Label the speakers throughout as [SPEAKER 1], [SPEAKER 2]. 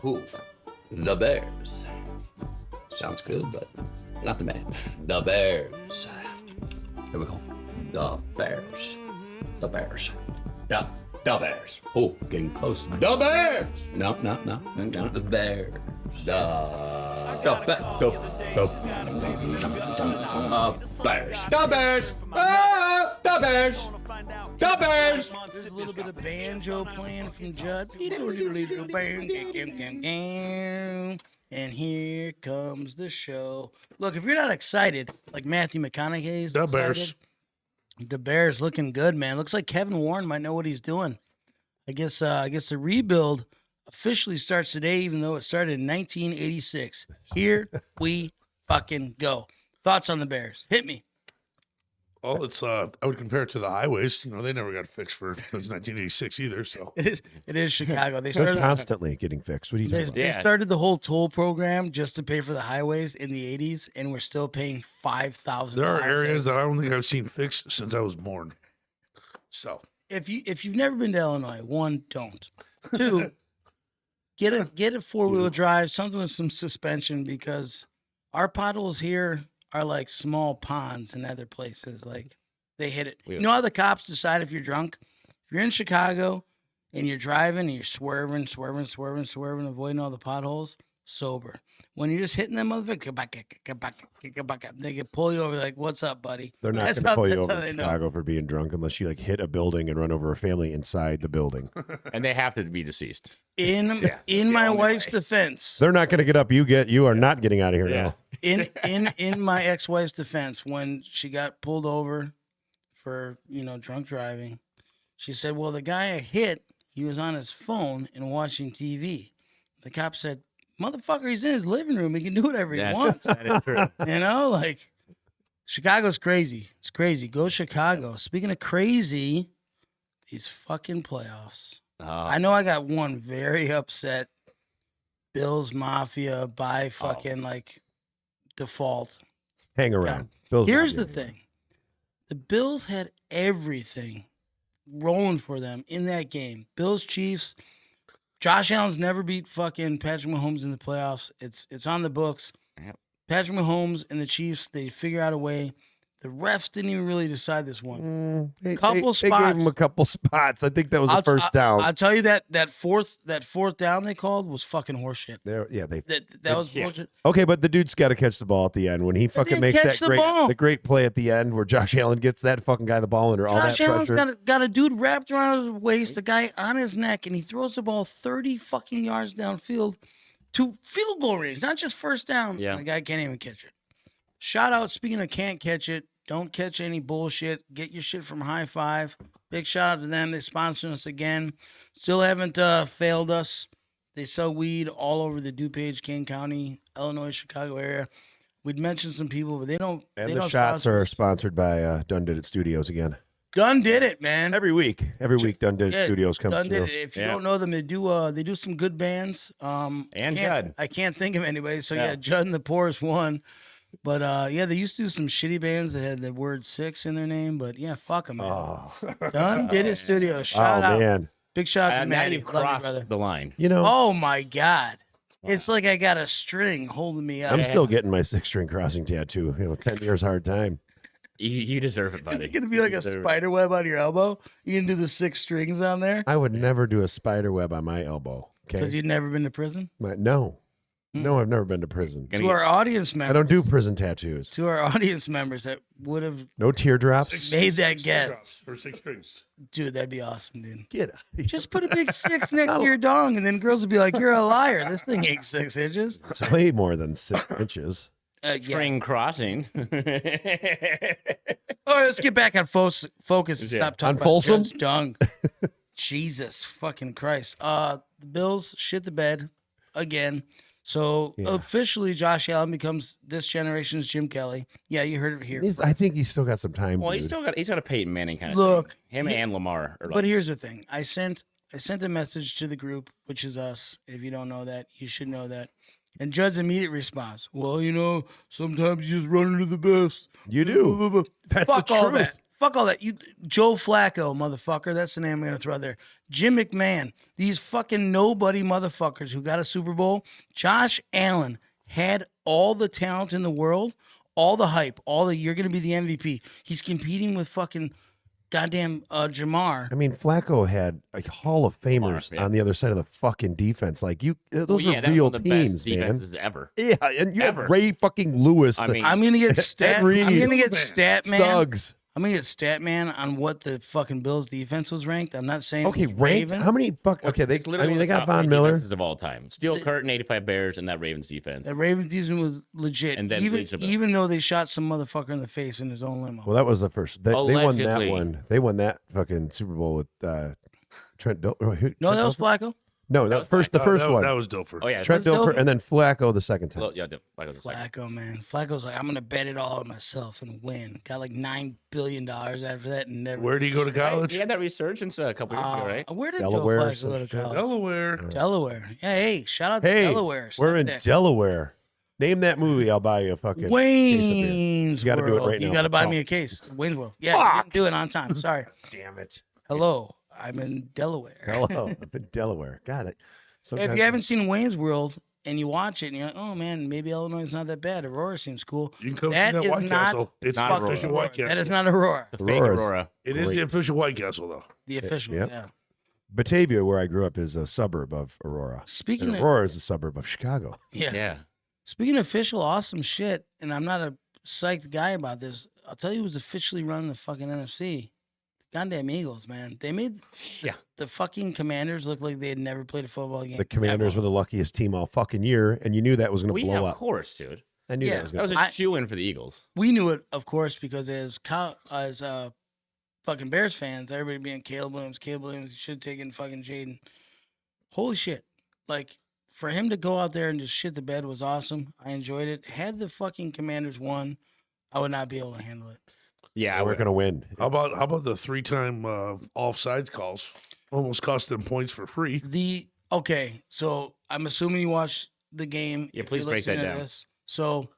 [SPEAKER 1] Ooh, the Bears. Sounds good, but not the man. The Bears. Here we go. The Bears. The Bears. The Bears. Oh, getting close. The Bears. No. The Bears. The Bears. The Bears. Ah, the Bears. The Bears.
[SPEAKER 2] There's a little bit of banjo playing from Judd. And here comes the show. Look, if you're not excited, like Matthew McConaughey's
[SPEAKER 3] The
[SPEAKER 2] excited,
[SPEAKER 3] Bears.
[SPEAKER 2] the Bears looking good, man. Looks like Kevin Warren might know what he's doing. I guess the rebuild officially starts today, even though it started in 1986. Here we fucking go. Thoughts on the Bears? Hit me.
[SPEAKER 3] Well, it's I would compare it to the highways. You know, they never got fixed since 1986 either. So
[SPEAKER 2] It is Chicago. They
[SPEAKER 4] They're
[SPEAKER 2] started
[SPEAKER 4] constantly getting fixed. What are you talking
[SPEAKER 2] They
[SPEAKER 4] about?
[SPEAKER 2] started the whole toll program just to pay for the highways in the 80s, and we're still paying $5,000.
[SPEAKER 3] there are areas that I don't think I've seen fixed since I was born. So
[SPEAKER 2] If you've never been to Illinois, one, don't. Two, get a 4-wheel drive, something with some suspension, because our potholes here are like small ponds in other places. Like they hit it. You know how the cops decide if you're drunk? If you're in Chicago and you're driving and you're swerving, avoiding all the potholes, sober. When you're just hitting them motherfucker, they can pull you over like, "What's up, buddy?"
[SPEAKER 4] They're not
[SPEAKER 2] That's
[SPEAKER 4] going to
[SPEAKER 2] how-
[SPEAKER 4] pull you
[SPEAKER 2] that's
[SPEAKER 4] over
[SPEAKER 2] how
[SPEAKER 4] in
[SPEAKER 2] they know.
[SPEAKER 4] Chicago for being drunk unless you like hit a building and run over a family inside the building.
[SPEAKER 5] And they have to be deceased.
[SPEAKER 2] In
[SPEAKER 5] the
[SPEAKER 2] my
[SPEAKER 5] only
[SPEAKER 2] wife's
[SPEAKER 5] way.
[SPEAKER 2] defense,
[SPEAKER 4] They're not going to get up. You are not getting out of here now.
[SPEAKER 2] in my ex-wife's defense, when she got pulled over for drunk driving, she said, "Well, the guy I hit, he was on his phone and watching TV." The cop said, "Motherfucker, he's in his living room. He can do whatever he wants."
[SPEAKER 5] That is true.
[SPEAKER 2] Like Chicago's crazy. It's crazy. Go Chicago. Speaking of crazy, these fucking playoffs. I know I got one very upset. Bills Mafia by fucking like default.
[SPEAKER 4] Hang around. Bills
[SPEAKER 2] Here's
[SPEAKER 4] not
[SPEAKER 2] the
[SPEAKER 4] getting
[SPEAKER 2] thing. The Bills had everything rolling for them in that game. Bills Chiefs. Josh Allen's never beat fucking Patrick Mahomes in the playoffs. It's on the books.
[SPEAKER 5] Yep.
[SPEAKER 2] Patrick Mahomes and the Chiefs, they figure out a way. The refs didn't even really decide this one.
[SPEAKER 4] They
[SPEAKER 2] Couple
[SPEAKER 4] gave him
[SPEAKER 2] spots.
[SPEAKER 4] a couple spots. I think that was the first down.
[SPEAKER 2] I'll tell you that fourth down they called was fucking horseshit. That was bullshit.
[SPEAKER 4] Okay, but the dude's got to catch the ball at the end when he fucking
[SPEAKER 2] didn't
[SPEAKER 4] makes
[SPEAKER 2] catch
[SPEAKER 4] that
[SPEAKER 2] the ball.
[SPEAKER 4] the great play at the end where Josh Allen gets that fucking guy the ball under all that
[SPEAKER 2] Josh Allen's
[SPEAKER 4] pressure.
[SPEAKER 2] got a dude wrapped around his waist, a guy on his neck, and he throws the ball 30 fucking yards downfield to field goal range, not just first down.
[SPEAKER 5] Yeah.
[SPEAKER 2] And the guy can't even catch it. Shout out, speaking of can't catch it, don't catch any bullshit. Get your shit from High Five. Big shout out to them. They're sponsoring us again. Still haven't failed us. They sell weed all over the DuPage, Kane County, Illinois, Chicago area. We'd mentioned some people, but they don't.
[SPEAKER 4] And
[SPEAKER 2] they
[SPEAKER 4] the
[SPEAKER 2] don't
[SPEAKER 4] shots
[SPEAKER 2] sponsor
[SPEAKER 4] are
[SPEAKER 2] us.
[SPEAKER 4] sponsored by Done Did It Studios again.
[SPEAKER 2] Done did it, man.
[SPEAKER 4] Every week Done Did It
[SPEAKER 2] Yeah,
[SPEAKER 4] Studios comes
[SPEAKER 2] Done
[SPEAKER 4] through.
[SPEAKER 2] did it. If you
[SPEAKER 5] Yeah.
[SPEAKER 2] don't know them, they do some good bands.
[SPEAKER 5] And
[SPEAKER 2] Judd. I can't think of anybody. So yeah, Judd and the Poor is one. But they used to do some shitty bands that had the word 6 in their name. But yeah, fuck them, man.
[SPEAKER 4] Oh,
[SPEAKER 2] Done did it studio. Shout out.
[SPEAKER 4] man.
[SPEAKER 2] Big shout out to
[SPEAKER 5] Now
[SPEAKER 2] Maddie.
[SPEAKER 5] you've
[SPEAKER 2] Love you,
[SPEAKER 5] crossed
[SPEAKER 2] brother.
[SPEAKER 5] the line.
[SPEAKER 4] You know,
[SPEAKER 2] Oh my God. It's like I got a string holding me up.
[SPEAKER 4] I'm still getting my 6-string crossing tattoo. 10 years hard time.
[SPEAKER 5] You deserve it, buddy.
[SPEAKER 2] It's gonna be like a spider web on your elbow. You can do the 6 strings on there
[SPEAKER 4] I would never do a spider web on my elbow.
[SPEAKER 2] because
[SPEAKER 4] Okay.
[SPEAKER 2] you've never been to prison.
[SPEAKER 4] No, I've never been to prison.
[SPEAKER 2] To our audience
[SPEAKER 4] I
[SPEAKER 2] members,
[SPEAKER 4] don't do prison tattoos.
[SPEAKER 2] to our audience members that would have
[SPEAKER 4] No teardrops.
[SPEAKER 2] made that guess,
[SPEAKER 3] for 6 strings.
[SPEAKER 2] dude, that'd be awesome, dude.
[SPEAKER 4] Get out.
[SPEAKER 2] Just put a big 6 next to your dong, and then girls would be like, "You're a liar. This thing ain't 6 inches."
[SPEAKER 4] It's way more than 6 inches.
[SPEAKER 2] Yeah.
[SPEAKER 5] Spring crossing.
[SPEAKER 2] All right, let's get back on focus and
[SPEAKER 5] Yeah.
[SPEAKER 2] stop talking
[SPEAKER 4] On Folsom?
[SPEAKER 2] about Judd's dung. Jesus fucking Christ. The Bills shit the bed again. So
[SPEAKER 4] Yeah.
[SPEAKER 2] officially, Josh Allen becomes this generation's Jim Kelly. Yeah, you heard it here.
[SPEAKER 4] I think he's still got some time.
[SPEAKER 5] Well,
[SPEAKER 4] dude.
[SPEAKER 5] he's got a Peyton Manning kind of
[SPEAKER 2] Look,
[SPEAKER 5] thing. Him and Lamar are
[SPEAKER 2] But
[SPEAKER 5] like,
[SPEAKER 2] here's the thing. I sent a message to the group, which is us. If you don't know that, you should know that. And Judd's immediate response, well, sometimes you just run into the best.
[SPEAKER 4] You do. That's
[SPEAKER 2] Fuck
[SPEAKER 4] the
[SPEAKER 2] all
[SPEAKER 4] truth.
[SPEAKER 2] that. Fuck all that. Joe Flacco, motherfucker. That's the name I'm going to throw out there. Jim McMahon. These fucking nobody motherfuckers who got a Super Bowl. Josh Allen had all the talent in the world, all the hype, you're going to be the MVP. He's competing with fucking goddamn Jamar.
[SPEAKER 4] I mean, Flacco had like Hall of Famers
[SPEAKER 5] yeah.
[SPEAKER 4] on the other side of the fucking defense. Like those
[SPEAKER 5] Well,
[SPEAKER 4] were
[SPEAKER 5] yeah, that was
[SPEAKER 4] real
[SPEAKER 5] one of the best
[SPEAKER 4] teams, man.
[SPEAKER 5] defenses ever.
[SPEAKER 4] Yeah, and you
[SPEAKER 5] Ever.
[SPEAKER 4] had Ray fucking Lewis.
[SPEAKER 5] I mean,
[SPEAKER 2] I'm going to get stat.
[SPEAKER 4] Reed.
[SPEAKER 2] I'm going to get stat man.
[SPEAKER 4] Suggs.
[SPEAKER 2] I'm going to get stat man on what the fucking Bills defense was ranked. I'm not saying
[SPEAKER 4] Okay,
[SPEAKER 2] it was
[SPEAKER 4] ranked.
[SPEAKER 2] Raven.
[SPEAKER 4] How many fuck? Okay,
[SPEAKER 5] It's literally
[SPEAKER 4] they
[SPEAKER 5] one
[SPEAKER 4] got
[SPEAKER 5] of the top
[SPEAKER 4] Von
[SPEAKER 5] three
[SPEAKER 4] Miller.
[SPEAKER 5] defenses of all time. Steel Curtain, 85 Bears, and that Ravens defense.
[SPEAKER 2] The Ravens season was legit,
[SPEAKER 5] And then reasonable.
[SPEAKER 2] even though they shot some motherfucker in the face in his own limo.
[SPEAKER 4] Well, that was the first. They won that
[SPEAKER 5] Allegedly.
[SPEAKER 4] one. They won that fucking Super Bowl with Trent.
[SPEAKER 2] No, that was Flacco.
[SPEAKER 4] No, that first. The first one.
[SPEAKER 3] That was Dilfer.
[SPEAKER 5] Oh, yeah.
[SPEAKER 4] Trent
[SPEAKER 2] was
[SPEAKER 4] Dilfer,
[SPEAKER 2] Dilfer?
[SPEAKER 4] and then Flacco the second time.
[SPEAKER 5] Well, yeah, Flacco was like,
[SPEAKER 2] Flacco, man. Flacco's like, I'm gonna bet it all on myself and win. Got like $9 billion after that, and never.
[SPEAKER 3] Where did he go to college?
[SPEAKER 5] He had that resurgence a couple years ago, right?
[SPEAKER 2] Where did
[SPEAKER 4] Delaware,
[SPEAKER 2] Joe Flacco
[SPEAKER 4] some
[SPEAKER 2] go to
[SPEAKER 4] shit.
[SPEAKER 2] college?
[SPEAKER 3] Delaware.
[SPEAKER 2] Delaware. Yeah, hey, shout out to
[SPEAKER 4] Hey,
[SPEAKER 2] Delaware.
[SPEAKER 4] we're in
[SPEAKER 2] Suck dick.
[SPEAKER 4] Delaware. Name that movie. I'll buy you a fucking case of beer.
[SPEAKER 2] Wayne's
[SPEAKER 4] You gotta do it
[SPEAKER 2] World.
[SPEAKER 4] right now.
[SPEAKER 2] You got to buy
[SPEAKER 4] Oh.
[SPEAKER 2] me a case. Wayne's World. Yeah, you didn't do it on time. Sorry.
[SPEAKER 4] Damn it.
[SPEAKER 2] Hello, I'm in Delaware.
[SPEAKER 4] Hello, I'm in Delaware. Got it.
[SPEAKER 2] If
[SPEAKER 4] Sometimes-
[SPEAKER 2] you haven't seen Wayne's World and you watch it and you're like, oh man, maybe Illinois is not that bad. Aurora seems cool.
[SPEAKER 3] You can come
[SPEAKER 2] That
[SPEAKER 3] see that
[SPEAKER 2] is
[SPEAKER 3] White
[SPEAKER 2] not
[SPEAKER 3] Castle. It's
[SPEAKER 5] not
[SPEAKER 3] the
[SPEAKER 5] Aurora.
[SPEAKER 3] official White Castle.
[SPEAKER 2] That is not Aurora.
[SPEAKER 5] The fake
[SPEAKER 4] Aurora's-
[SPEAKER 5] Aurora.
[SPEAKER 3] It is
[SPEAKER 4] Great.
[SPEAKER 3] the official White Castle, though.
[SPEAKER 2] The official,
[SPEAKER 4] Yep.
[SPEAKER 2] yeah.
[SPEAKER 4] Batavia, where I grew up, is a suburb of Aurora.
[SPEAKER 2] Speaking
[SPEAKER 4] And
[SPEAKER 2] of
[SPEAKER 4] Aurora is a suburb of Chicago.
[SPEAKER 2] yeah. Speaking of official awesome shit, and I'm not a psyched guy about this. I'll tell you who's officially running the fucking NFC. The goddamn Eagles, man. They made
[SPEAKER 5] Yeah.
[SPEAKER 2] the fucking Commanders look like they had never played a football game.
[SPEAKER 4] The Commanders were the luckiest team all fucking year, and you knew that was going to
[SPEAKER 5] Well,
[SPEAKER 4] blow
[SPEAKER 5] yeah, of
[SPEAKER 4] up.
[SPEAKER 5] course, dude.
[SPEAKER 4] I knew
[SPEAKER 2] Yeah.
[SPEAKER 4] that was
[SPEAKER 5] That
[SPEAKER 4] going
[SPEAKER 5] was
[SPEAKER 4] to.
[SPEAKER 5] a
[SPEAKER 2] I-
[SPEAKER 5] shoe-in for the Eagles.
[SPEAKER 2] We knew it, of course, because as fucking Bears fans, everybody being Caleb Williams should have taken fucking Jaden. Holy shit. Like, for him to go out there and just shit the bed was awesome. I enjoyed it. Had the fucking Commanders won, I would not be able to handle it.
[SPEAKER 5] Yeah,
[SPEAKER 4] We're going to win.
[SPEAKER 3] How about the 3-time offsides calls? Almost cost them points for free.
[SPEAKER 2] Okay, so I'm assuming you watched the game.
[SPEAKER 5] Yeah,
[SPEAKER 2] if
[SPEAKER 5] please
[SPEAKER 2] you're
[SPEAKER 5] break that
[SPEAKER 2] listening to
[SPEAKER 5] down.
[SPEAKER 2] this. So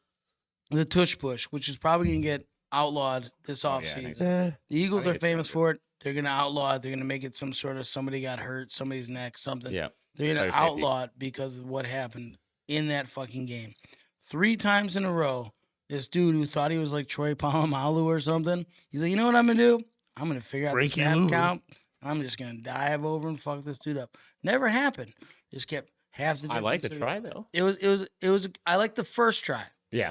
[SPEAKER 2] the tush push, which is probably gonna get outlawed this
[SPEAKER 5] Oh,
[SPEAKER 2] offseason.
[SPEAKER 5] yeah,
[SPEAKER 2] The Eagles
[SPEAKER 5] think
[SPEAKER 2] are
[SPEAKER 5] it's
[SPEAKER 2] famous
[SPEAKER 5] gonna
[SPEAKER 2] for it. They're gonna outlaw it. They're gonna make it some sort of somebody got hurt, somebody's neck, something.
[SPEAKER 5] Yeah.
[SPEAKER 2] They're gonna
[SPEAKER 5] Player safety.
[SPEAKER 2] outlaw it because of what happened in that fucking game. 3 times in a row, this dude who thought he was like Troy Polamalu or something, he's like, you know what I'm gonna do? I'm gonna figure out the
[SPEAKER 3] Frankie
[SPEAKER 2] snap
[SPEAKER 3] Louvu.
[SPEAKER 2] count. And I'm just gonna dive over and fuck this dude up. Never happened. Just kept half the.
[SPEAKER 5] I like the
[SPEAKER 2] difference.
[SPEAKER 5] try, though.
[SPEAKER 2] It was. I like the first try.
[SPEAKER 5] Yeah.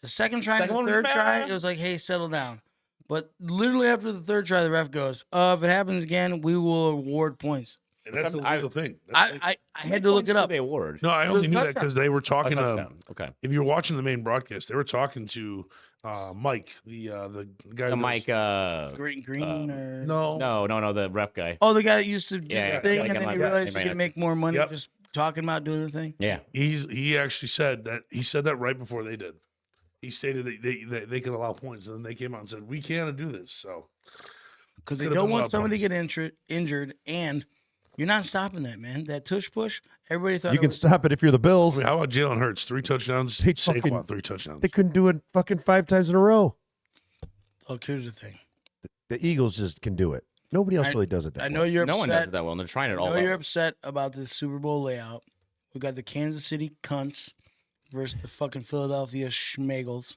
[SPEAKER 2] The second try,
[SPEAKER 5] Second
[SPEAKER 2] and
[SPEAKER 5] one
[SPEAKER 2] the
[SPEAKER 5] was
[SPEAKER 2] third try,
[SPEAKER 5] bad.
[SPEAKER 2] it was like, hey, settle down. But literally after the third try, the ref goes, if it happens again, we will award points.
[SPEAKER 3] And that's the
[SPEAKER 5] I-
[SPEAKER 3] legal thing. That's like-
[SPEAKER 2] I had to look it up.
[SPEAKER 5] They award.
[SPEAKER 3] no, I only
[SPEAKER 2] was
[SPEAKER 3] knew that
[SPEAKER 2] touchdown.
[SPEAKER 3] because they were
[SPEAKER 5] Oh,
[SPEAKER 3] talking to.
[SPEAKER 5] touchdown. Okay.
[SPEAKER 3] If you're watching the main broadcast, they were talking to Mike, the guy.
[SPEAKER 5] The
[SPEAKER 3] who
[SPEAKER 5] Mike.
[SPEAKER 2] Green or
[SPEAKER 3] No,
[SPEAKER 5] No, the rep guy.
[SPEAKER 2] Oh, the guy that used to do
[SPEAKER 5] Yeah,
[SPEAKER 2] the
[SPEAKER 5] yeah,
[SPEAKER 2] thing,
[SPEAKER 5] like
[SPEAKER 2] and
[SPEAKER 5] him
[SPEAKER 2] then
[SPEAKER 5] on-
[SPEAKER 2] he
[SPEAKER 5] yeah,
[SPEAKER 2] realized
[SPEAKER 5] he
[SPEAKER 2] he
[SPEAKER 5] ran
[SPEAKER 2] could
[SPEAKER 5] it.
[SPEAKER 2] make more money
[SPEAKER 3] Yep.
[SPEAKER 2] just talking about doing the thing.
[SPEAKER 5] Yeah.
[SPEAKER 3] he actually said that he said that right before they did. He stated that they can allow points, and then they came out and said we can't do this. So
[SPEAKER 2] Because they
[SPEAKER 3] Could've
[SPEAKER 2] don't
[SPEAKER 3] been
[SPEAKER 2] want
[SPEAKER 3] loud
[SPEAKER 2] somebody to
[SPEAKER 3] points.
[SPEAKER 2] get injured, and you're not stopping that, man. That tush push, everybody thought
[SPEAKER 4] You
[SPEAKER 2] it
[SPEAKER 4] can
[SPEAKER 2] was,
[SPEAKER 4] stop it if you're the
[SPEAKER 3] I
[SPEAKER 4] Bills.
[SPEAKER 3] mean, how about Jalen Hurts? 3 touchdowns.
[SPEAKER 4] They
[SPEAKER 3] Saquon,
[SPEAKER 4] fucking-
[SPEAKER 3] 3 touchdowns.
[SPEAKER 4] They couldn't do it fucking 5 times in a row.
[SPEAKER 2] Look, here's the thing.
[SPEAKER 4] The Eagles just can do it. Nobody else
[SPEAKER 2] I-
[SPEAKER 4] really does it that
[SPEAKER 2] I know
[SPEAKER 4] way.
[SPEAKER 2] you're
[SPEAKER 5] No one does
[SPEAKER 2] upset.
[SPEAKER 5] it that well, and they're trying
[SPEAKER 2] I
[SPEAKER 5] it all
[SPEAKER 2] know you're
[SPEAKER 5] out.
[SPEAKER 2] upset about this Super Bowl layout. We got the Kansas City Cunts versus the fucking Philadelphia Schmagels.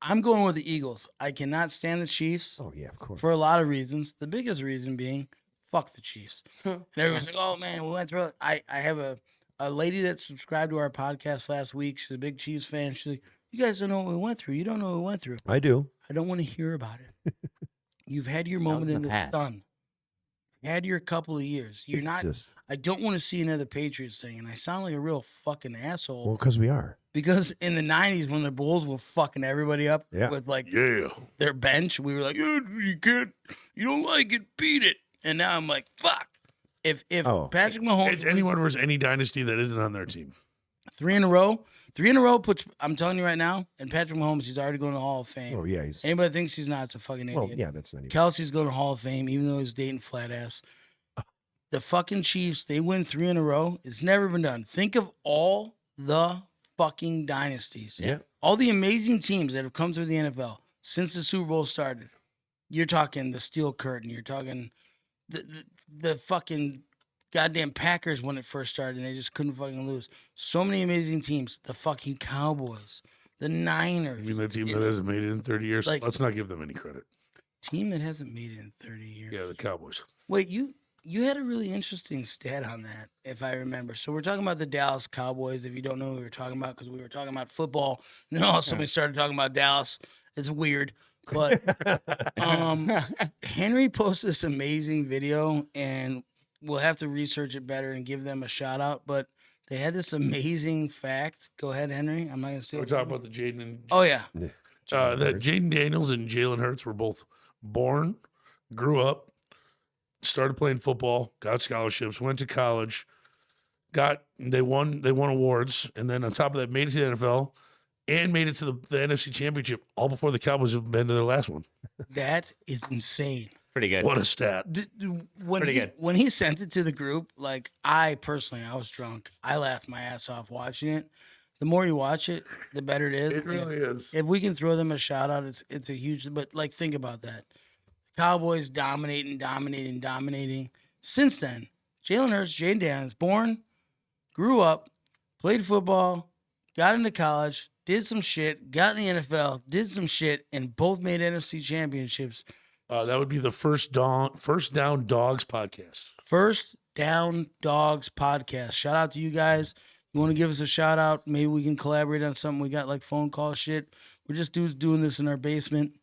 [SPEAKER 2] I'm going with the Eagles. I cannot stand the Chiefs
[SPEAKER 4] Oh, yeah, of course.
[SPEAKER 2] for a lot of reasons. The biggest reason being, fuck the Chiefs. And everyone's like, oh man, we went through it. I have a lady that subscribed to our podcast last week. She's a big Chiefs fan. She's like, you guys don't know what we went through. You don't know what we went through.
[SPEAKER 4] I do.
[SPEAKER 2] I don't want to hear about it. You've had your
[SPEAKER 5] was
[SPEAKER 2] moment
[SPEAKER 5] in
[SPEAKER 2] in
[SPEAKER 5] the
[SPEAKER 2] the
[SPEAKER 5] past.
[SPEAKER 2] sun. You had your couple of years. You're
[SPEAKER 4] It's
[SPEAKER 2] not.
[SPEAKER 4] just-
[SPEAKER 2] I don't want to see another Patriots thing, and I sound like a real fucking asshole
[SPEAKER 4] well, because we are.
[SPEAKER 2] because in the '90s when the Bulls were fucking everybody up
[SPEAKER 4] Yeah.
[SPEAKER 2] with like
[SPEAKER 3] Yeah.
[SPEAKER 2] their bench, we were like, you can't, you don't like it, beat it. And now I'm like, fuck. If
[SPEAKER 4] Oh.
[SPEAKER 2] Patrick Mahomes
[SPEAKER 3] It's anyone versus any dynasty that isn't on their team.
[SPEAKER 2] 3 in a row puts. I'm telling you right now, and Patrick Mahomes, he's already going to the Hall of Fame.
[SPEAKER 4] Oh, yeah. He's,
[SPEAKER 2] Anybody that thinks he's not, it's a fucking idiot.
[SPEAKER 4] well, yeah, that's not even.
[SPEAKER 2] Kelsey's going to Hall of Fame, even though he's dating flat ass. The fucking Chiefs, they win 3 in a row. It's never been done. Think of all the fucking dynasties.
[SPEAKER 5] Yeah.
[SPEAKER 2] All the amazing teams that have come through the NFL since the Super Bowl started. You're talking the steel curtain. You're talking the fucking goddamn Packers when it first started, and they just couldn't fucking lose. So many amazing teams. The fucking Cowboys, the Niners.
[SPEAKER 3] I mean, the team that hasn't made it in 30 years.
[SPEAKER 2] Like-
[SPEAKER 3] Let's not give them any credit.
[SPEAKER 2] Team that hasn't made it in 30 years.
[SPEAKER 3] Yeah, the Cowboys.
[SPEAKER 2] Wait, you had a really interesting stat on that, if I remember. So we're talking about the Dallas Cowboys. If you don't know what we were talking about, because we were talking about football, and then all of a sudden we started talking about Dallas. It's weird, but Henry posted this amazing video, and we'll have to research it better and give them a shout out. But they had this amazing fact. Go ahead, Henry. I'm not gonna say.
[SPEAKER 3] We're talking about the Jaden and
[SPEAKER 2] Oh yeah,
[SPEAKER 3] that Jaden Daniels and Jalen Hurts were both born, grew up, started playing football, got scholarships, went to college, they won awards, and then on top of that, made it to the NFL and made it to the NFC Championship all before the Cowboys have been to their last one.
[SPEAKER 2] that is insane.
[SPEAKER 5] Pretty good.
[SPEAKER 3] What a stat!
[SPEAKER 2] When
[SPEAKER 5] Pretty
[SPEAKER 2] he,
[SPEAKER 5] good.
[SPEAKER 2] when he sent it to the group, like I was drunk. I laughed my ass off watching it. The more you watch it, the better it is.
[SPEAKER 3] It really is.
[SPEAKER 2] If we can throw them a shout out, it's a huge. But like, think about that. Cowboys dominating. Since then, Jalen Hurts, Jane Daniels, born, grew up, played football, got into college, did some shit, got in the NFL, did some shit, and both made NFC championships.
[SPEAKER 3] That would be the First Down Dogs podcast.
[SPEAKER 2] First Down Dogs podcast. Shout out to you guys. You want to give us a shout out? Maybe we can collaborate on something. We got like phone call shit. We're just dudes doing this in our basement.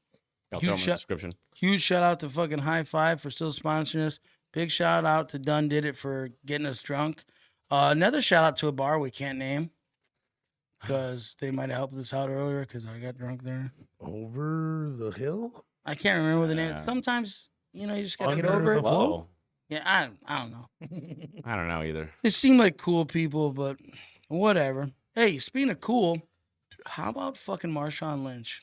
[SPEAKER 5] I'll
[SPEAKER 2] Huge
[SPEAKER 5] throw them in the
[SPEAKER 2] shot-
[SPEAKER 5] description.
[SPEAKER 2] Huge shout out to fucking High Five for still sponsoring us. Big shout out to Done Did It for getting us drunk. Another shout out to a bar we can't name because they might have helped us out earlier because I got drunk there.
[SPEAKER 3] Over the hill?
[SPEAKER 2] I can't remember the name.
[SPEAKER 5] Yeah.
[SPEAKER 2] Sometimes, you just got to get
[SPEAKER 3] Under
[SPEAKER 2] over
[SPEAKER 3] the
[SPEAKER 2] it.
[SPEAKER 3] Flow?
[SPEAKER 5] Whoa.
[SPEAKER 2] Yeah, I don't know.
[SPEAKER 5] I don't know either.
[SPEAKER 2] They seem like cool people, but whatever. Hey, speaking of cool, how about fucking Marshawn Lynch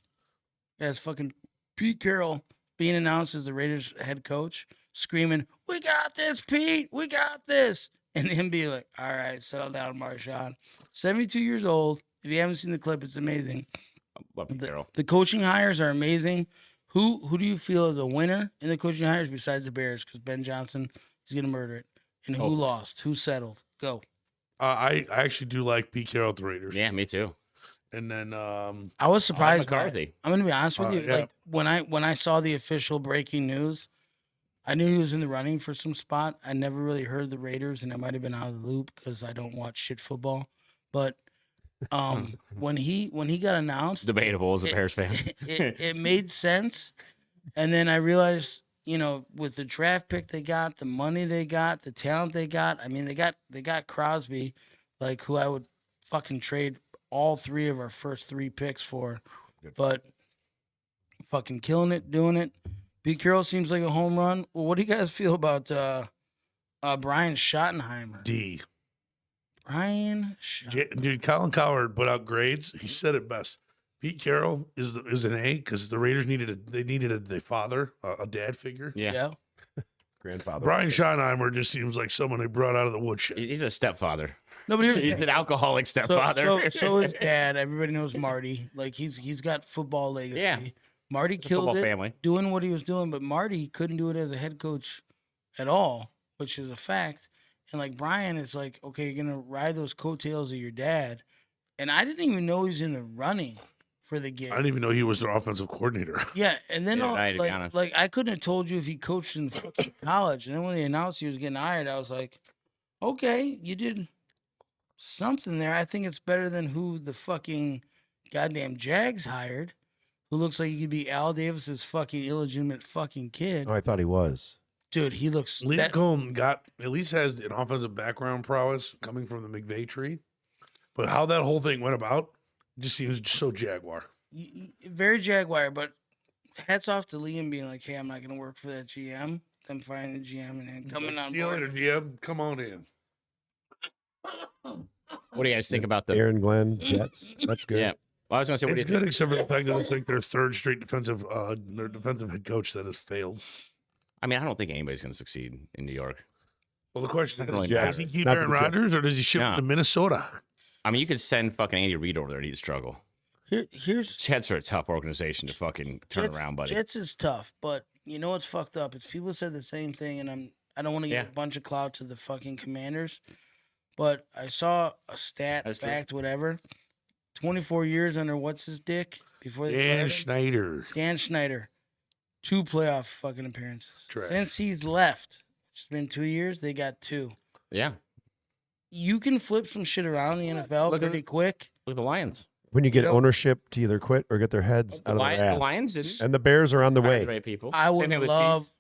[SPEAKER 2] as fucking Pete Carroll being announced as the Raiders head coach, screaming, "We got this, Pete! We got this!" And him be like, "All right, settle down, Marshawn." 72 years old. If you haven't seen the clip, it's amazing.
[SPEAKER 5] Love you, Carol.
[SPEAKER 2] The coaching hires are amazing. Who do you feel is a winner in the coaching hires besides the Bears? Because Ben Johnson is gonna murder it. And who
[SPEAKER 5] Oh.
[SPEAKER 2] lost? Who settled? Go.
[SPEAKER 3] I actually do like Pete Carroll at the Raiders.
[SPEAKER 5] Yeah, me too.
[SPEAKER 3] And then
[SPEAKER 2] I was surprised by it.
[SPEAKER 5] McCarthy.
[SPEAKER 2] I'm gonna be honest with you.
[SPEAKER 3] yeah.
[SPEAKER 2] Like when I saw the official breaking news, I knew he was in the running for some spot. I never really heard the Raiders, and I might have been out of the loop because I don't watch shit football. But when he got announced,
[SPEAKER 5] Debatable as a Bears fan.
[SPEAKER 2] it made sense. And then I realized, with the draft pick they got, the money they got, the talent they got. I mean, they got Crosby, like who I would fucking trade all three of our first three picks for. But fucking killing it, doing it. Pete Carroll seems like a home run. Well, what do you guys feel about Brian Schottenheimer?
[SPEAKER 3] D.
[SPEAKER 2] Brian
[SPEAKER 3] Dude, Colin Cowherd put out grades. He said it best. Pete Carroll is an A because the Raiders needed a father, a dad figure.
[SPEAKER 5] Yeah.
[SPEAKER 4] Grandfather.
[SPEAKER 3] Brian Schottenheimer just seems like someone they brought out of the woodshed.
[SPEAKER 5] He's a stepfather.
[SPEAKER 2] No, but here's the
[SPEAKER 5] He's
[SPEAKER 2] thing.
[SPEAKER 5] an alcoholic stepfather.
[SPEAKER 2] So his dad, everybody knows Marty. Like he's got football legacy.
[SPEAKER 5] Yeah.
[SPEAKER 2] Marty
[SPEAKER 5] It's a
[SPEAKER 2] killed
[SPEAKER 5] football
[SPEAKER 2] it
[SPEAKER 5] family.
[SPEAKER 2] doing what he was doing, but Marty couldn't do it as a head coach at all, which is a fact. And like Brian is like, okay, you're gonna ride those coattails of your dad. And I didn't even know he was in the running for the gig.
[SPEAKER 3] I didn't even know he was their offensive coordinator.
[SPEAKER 2] Yeah, and then
[SPEAKER 5] Yeah, I had to be
[SPEAKER 2] like,
[SPEAKER 5] honest.
[SPEAKER 2] like I couldn't have told you if he coached in fucking college. And then when they announced he was getting hired, I was like, okay, you did something there. I think it's better than who the fucking goddamn Jags hired, who looks like he could be Al Davis's fucking illegitimate fucking kid.
[SPEAKER 4] Oh, I thought he was.
[SPEAKER 2] Dude, he looks
[SPEAKER 3] Lincoln at least has an offensive background prowess coming from the McVay tree. But how that whole thing went about just seems so Jaguar.
[SPEAKER 2] very Jaguar, but hats off to Liam being like, hey, I'm not gonna work for that GM. Them finding the GM and then coming on
[SPEAKER 3] See you later,
[SPEAKER 2] board.
[SPEAKER 3] GM. Come on in.
[SPEAKER 5] What do you guys think about the?
[SPEAKER 4] Aaron Glenn Jets. That's good.
[SPEAKER 5] Yeah. Well, I was going to say, what do
[SPEAKER 3] It's
[SPEAKER 5] you
[SPEAKER 3] good,
[SPEAKER 5] think?
[SPEAKER 3] except for the fact that it's like their third straight defensive head coach that has failed.
[SPEAKER 5] I mean, I don't think anybody's going to succeed in New York.
[SPEAKER 3] Well, the question
[SPEAKER 5] Doesn't really
[SPEAKER 3] is, does he
[SPEAKER 5] matter.
[SPEAKER 3] keep
[SPEAKER 4] Not
[SPEAKER 3] Aaron
[SPEAKER 4] for the Jets.
[SPEAKER 3] Rodgers or does he ship him
[SPEAKER 5] No.
[SPEAKER 3] to Minnesota?
[SPEAKER 5] I mean, you could send fucking Andy Reid over there and he'd struggle.
[SPEAKER 2] Here's
[SPEAKER 5] Jets are a tough organization to fucking turn around, buddy.
[SPEAKER 2] Jets is tough, but you know what's fucked up? It's people said the same thing, and I don't want to give
[SPEAKER 5] Yeah.
[SPEAKER 2] a bunch of clout to the fucking Commanders, but I saw a stat,
[SPEAKER 5] That's true.
[SPEAKER 2] fact, whatever. 24 years under what's his dick before they
[SPEAKER 3] Dan
[SPEAKER 2] fired him?
[SPEAKER 3] Schneider.
[SPEAKER 2] Dan Schneider. 2 playoff fucking appearances.
[SPEAKER 3] Trash.
[SPEAKER 2] Since he's left, it's been 2 years, they got 2.
[SPEAKER 5] Yeah.
[SPEAKER 2] You can flip some shit around in the NFL
[SPEAKER 5] Look at
[SPEAKER 2] pretty quick.
[SPEAKER 5] Look at the Lions.
[SPEAKER 4] When you get
[SPEAKER 2] Yep.
[SPEAKER 4] ownership to either quit or get their heads out of their
[SPEAKER 5] The
[SPEAKER 4] ass.
[SPEAKER 5] Lions didn't.
[SPEAKER 4] And the Bears are on the
[SPEAKER 5] Hire the
[SPEAKER 4] way.
[SPEAKER 5] right people.
[SPEAKER 2] I
[SPEAKER 5] Same
[SPEAKER 2] would
[SPEAKER 5] thing with
[SPEAKER 2] love
[SPEAKER 5] Chiefs.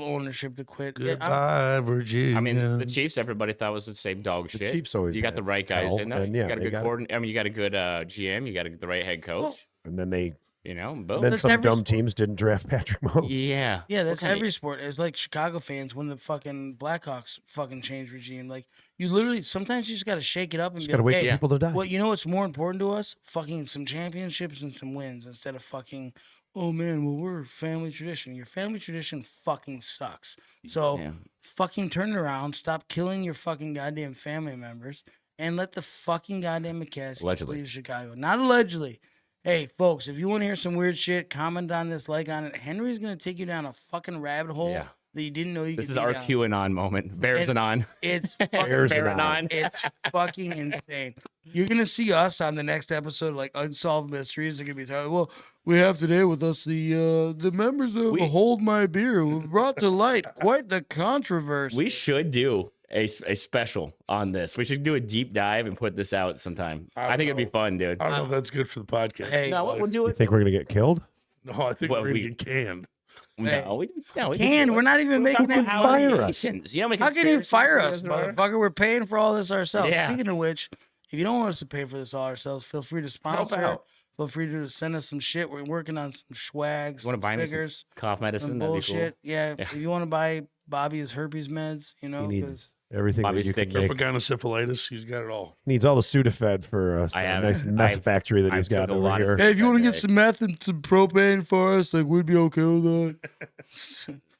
[SPEAKER 2] ownership to quit. Yeah,
[SPEAKER 3] Goodbye, Virginia.
[SPEAKER 5] I mean, the Chiefs. Everybody thought was the same dog
[SPEAKER 4] The
[SPEAKER 5] shit.
[SPEAKER 4] Chiefs always
[SPEAKER 5] You got the
[SPEAKER 4] have
[SPEAKER 5] right guys
[SPEAKER 4] hell,
[SPEAKER 5] in there.
[SPEAKER 4] and yeah,
[SPEAKER 5] you got a
[SPEAKER 4] they
[SPEAKER 5] good
[SPEAKER 4] got it.
[SPEAKER 5] coordinator. I mean, you got a good GM. You got the right head coach.
[SPEAKER 4] And then they
[SPEAKER 5] You know,
[SPEAKER 4] and
[SPEAKER 5] boom.
[SPEAKER 4] then
[SPEAKER 2] That's
[SPEAKER 4] some
[SPEAKER 2] every
[SPEAKER 4] dumb
[SPEAKER 2] sport.
[SPEAKER 4] teams didn't draft Patrick Mahomes.
[SPEAKER 5] Yeah.
[SPEAKER 2] Yeah, that's
[SPEAKER 5] kinda-
[SPEAKER 2] every sport. It's like Chicago fans when the fucking Blackhawks fucking change regime. Like you literally sometimes you just gotta shake it up and
[SPEAKER 4] Just
[SPEAKER 2] be
[SPEAKER 4] gotta
[SPEAKER 2] like,
[SPEAKER 4] wait
[SPEAKER 2] hey,
[SPEAKER 4] for people to die.
[SPEAKER 2] well, you know what's more important to us? Fucking some championships and some wins instead of fucking, oh man, well we're family tradition. Your family tradition fucking sucks. So
[SPEAKER 5] Yeah.
[SPEAKER 2] fucking turn it around, stop killing your fucking goddamn family members, and let the fucking goddamn McCaskies
[SPEAKER 5] Allegedly.
[SPEAKER 2] leave Chicago. Not allegedly. Hey, folks, if you want to hear some weird shit, comment on this, like on it. Henry's gonna take you down a fucking rabbit hole
[SPEAKER 5] Yeah.
[SPEAKER 2] that you didn't know you
[SPEAKER 5] This
[SPEAKER 2] could
[SPEAKER 5] is
[SPEAKER 2] be
[SPEAKER 5] our
[SPEAKER 2] down.
[SPEAKER 5] QAnon moment. Bears and on.
[SPEAKER 2] It's
[SPEAKER 4] Bears
[SPEAKER 2] fucking,
[SPEAKER 4] and on.
[SPEAKER 2] it's fucking insane. You're gonna see us on the next episode, like Unsolved Mysteries. They're gonna be talking. Well, we have today with us the members of
[SPEAKER 5] We-
[SPEAKER 2] Hold My Beer, who brought to light quite the controversy.
[SPEAKER 5] We should do a special on this. We should do a deep dive and put this out sometime. I think it'd be fun, dude.
[SPEAKER 3] I don't know if that's good for the podcast.
[SPEAKER 2] Hey,
[SPEAKER 5] No, we'll do
[SPEAKER 4] You
[SPEAKER 5] it.
[SPEAKER 4] think we're gonna get killed?
[SPEAKER 3] No, I think
[SPEAKER 5] Well,
[SPEAKER 3] we're going to
[SPEAKER 5] we-
[SPEAKER 3] get canned.
[SPEAKER 2] Hey,
[SPEAKER 5] No, we can do
[SPEAKER 2] we're
[SPEAKER 5] it.
[SPEAKER 2] not even
[SPEAKER 5] We're
[SPEAKER 2] making
[SPEAKER 5] talking
[SPEAKER 2] any
[SPEAKER 5] about
[SPEAKER 2] money.
[SPEAKER 5] allegations. You know how many
[SPEAKER 2] How can you
[SPEAKER 5] conspiracy
[SPEAKER 2] fire us,
[SPEAKER 5] theories there are?
[SPEAKER 2] motherfucker? We're paying for all this ourselves.
[SPEAKER 5] Yeah.
[SPEAKER 2] Speaking of which, if you don't want us to pay for this all ourselves, feel free to
[SPEAKER 5] Help
[SPEAKER 2] sponsor.
[SPEAKER 5] out.
[SPEAKER 2] Feel free to send us some shit. We're working on some swags,
[SPEAKER 5] You want to buy me some
[SPEAKER 2] figures,
[SPEAKER 5] cough medicine?
[SPEAKER 2] some
[SPEAKER 5] That'd be
[SPEAKER 2] bullshit.
[SPEAKER 5] cool.
[SPEAKER 2] Yeah,
[SPEAKER 5] Yeah.
[SPEAKER 2] if you want to buy Bobby his herpes meds, you know,
[SPEAKER 4] He
[SPEAKER 2] 'cause-
[SPEAKER 4] needs everything
[SPEAKER 5] Bobby's
[SPEAKER 4] that you can
[SPEAKER 5] thick.
[SPEAKER 4] make.
[SPEAKER 3] Tropicanosyphilitis. He's got it all.
[SPEAKER 4] Needs all the Sudafed for
[SPEAKER 5] I
[SPEAKER 4] a
[SPEAKER 5] have-
[SPEAKER 4] nice meth
[SPEAKER 5] I've-
[SPEAKER 4] factory that
[SPEAKER 5] I've
[SPEAKER 4] he's
[SPEAKER 5] took
[SPEAKER 4] got
[SPEAKER 5] a
[SPEAKER 4] over
[SPEAKER 5] lot of
[SPEAKER 4] here.
[SPEAKER 2] hey, if you want to get
[SPEAKER 5] Hey.
[SPEAKER 2] some meth and some propane for us, like we'd be okay with that.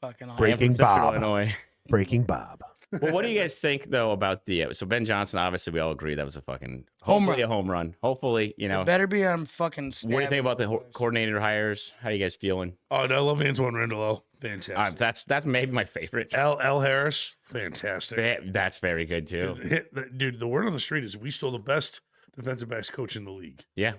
[SPEAKER 2] Fucking awesome.
[SPEAKER 4] Breaking
[SPEAKER 5] I am from Central
[SPEAKER 4] Bob.
[SPEAKER 5] Illinois.
[SPEAKER 4] Breaking Bob.
[SPEAKER 5] Well, what do you guys think though about the so Ben Johnson? Obviously, we all agree that was a fucking
[SPEAKER 2] Home
[SPEAKER 5] hopefully
[SPEAKER 2] run.
[SPEAKER 5] a home run. Hopefully, you know.
[SPEAKER 2] It better be on fucking.
[SPEAKER 5] What do you think about the coordinator hires? How are you guys feeling?
[SPEAKER 3] Oh, and I love Antoine Randall. Fantastic.
[SPEAKER 5] That's maybe my favorite.
[SPEAKER 3] L. Harris. Fantastic.
[SPEAKER 5] That's very good too.
[SPEAKER 3] Dude, the word on the street is we still the best defensive backs coach in the league.
[SPEAKER 5] Yeah,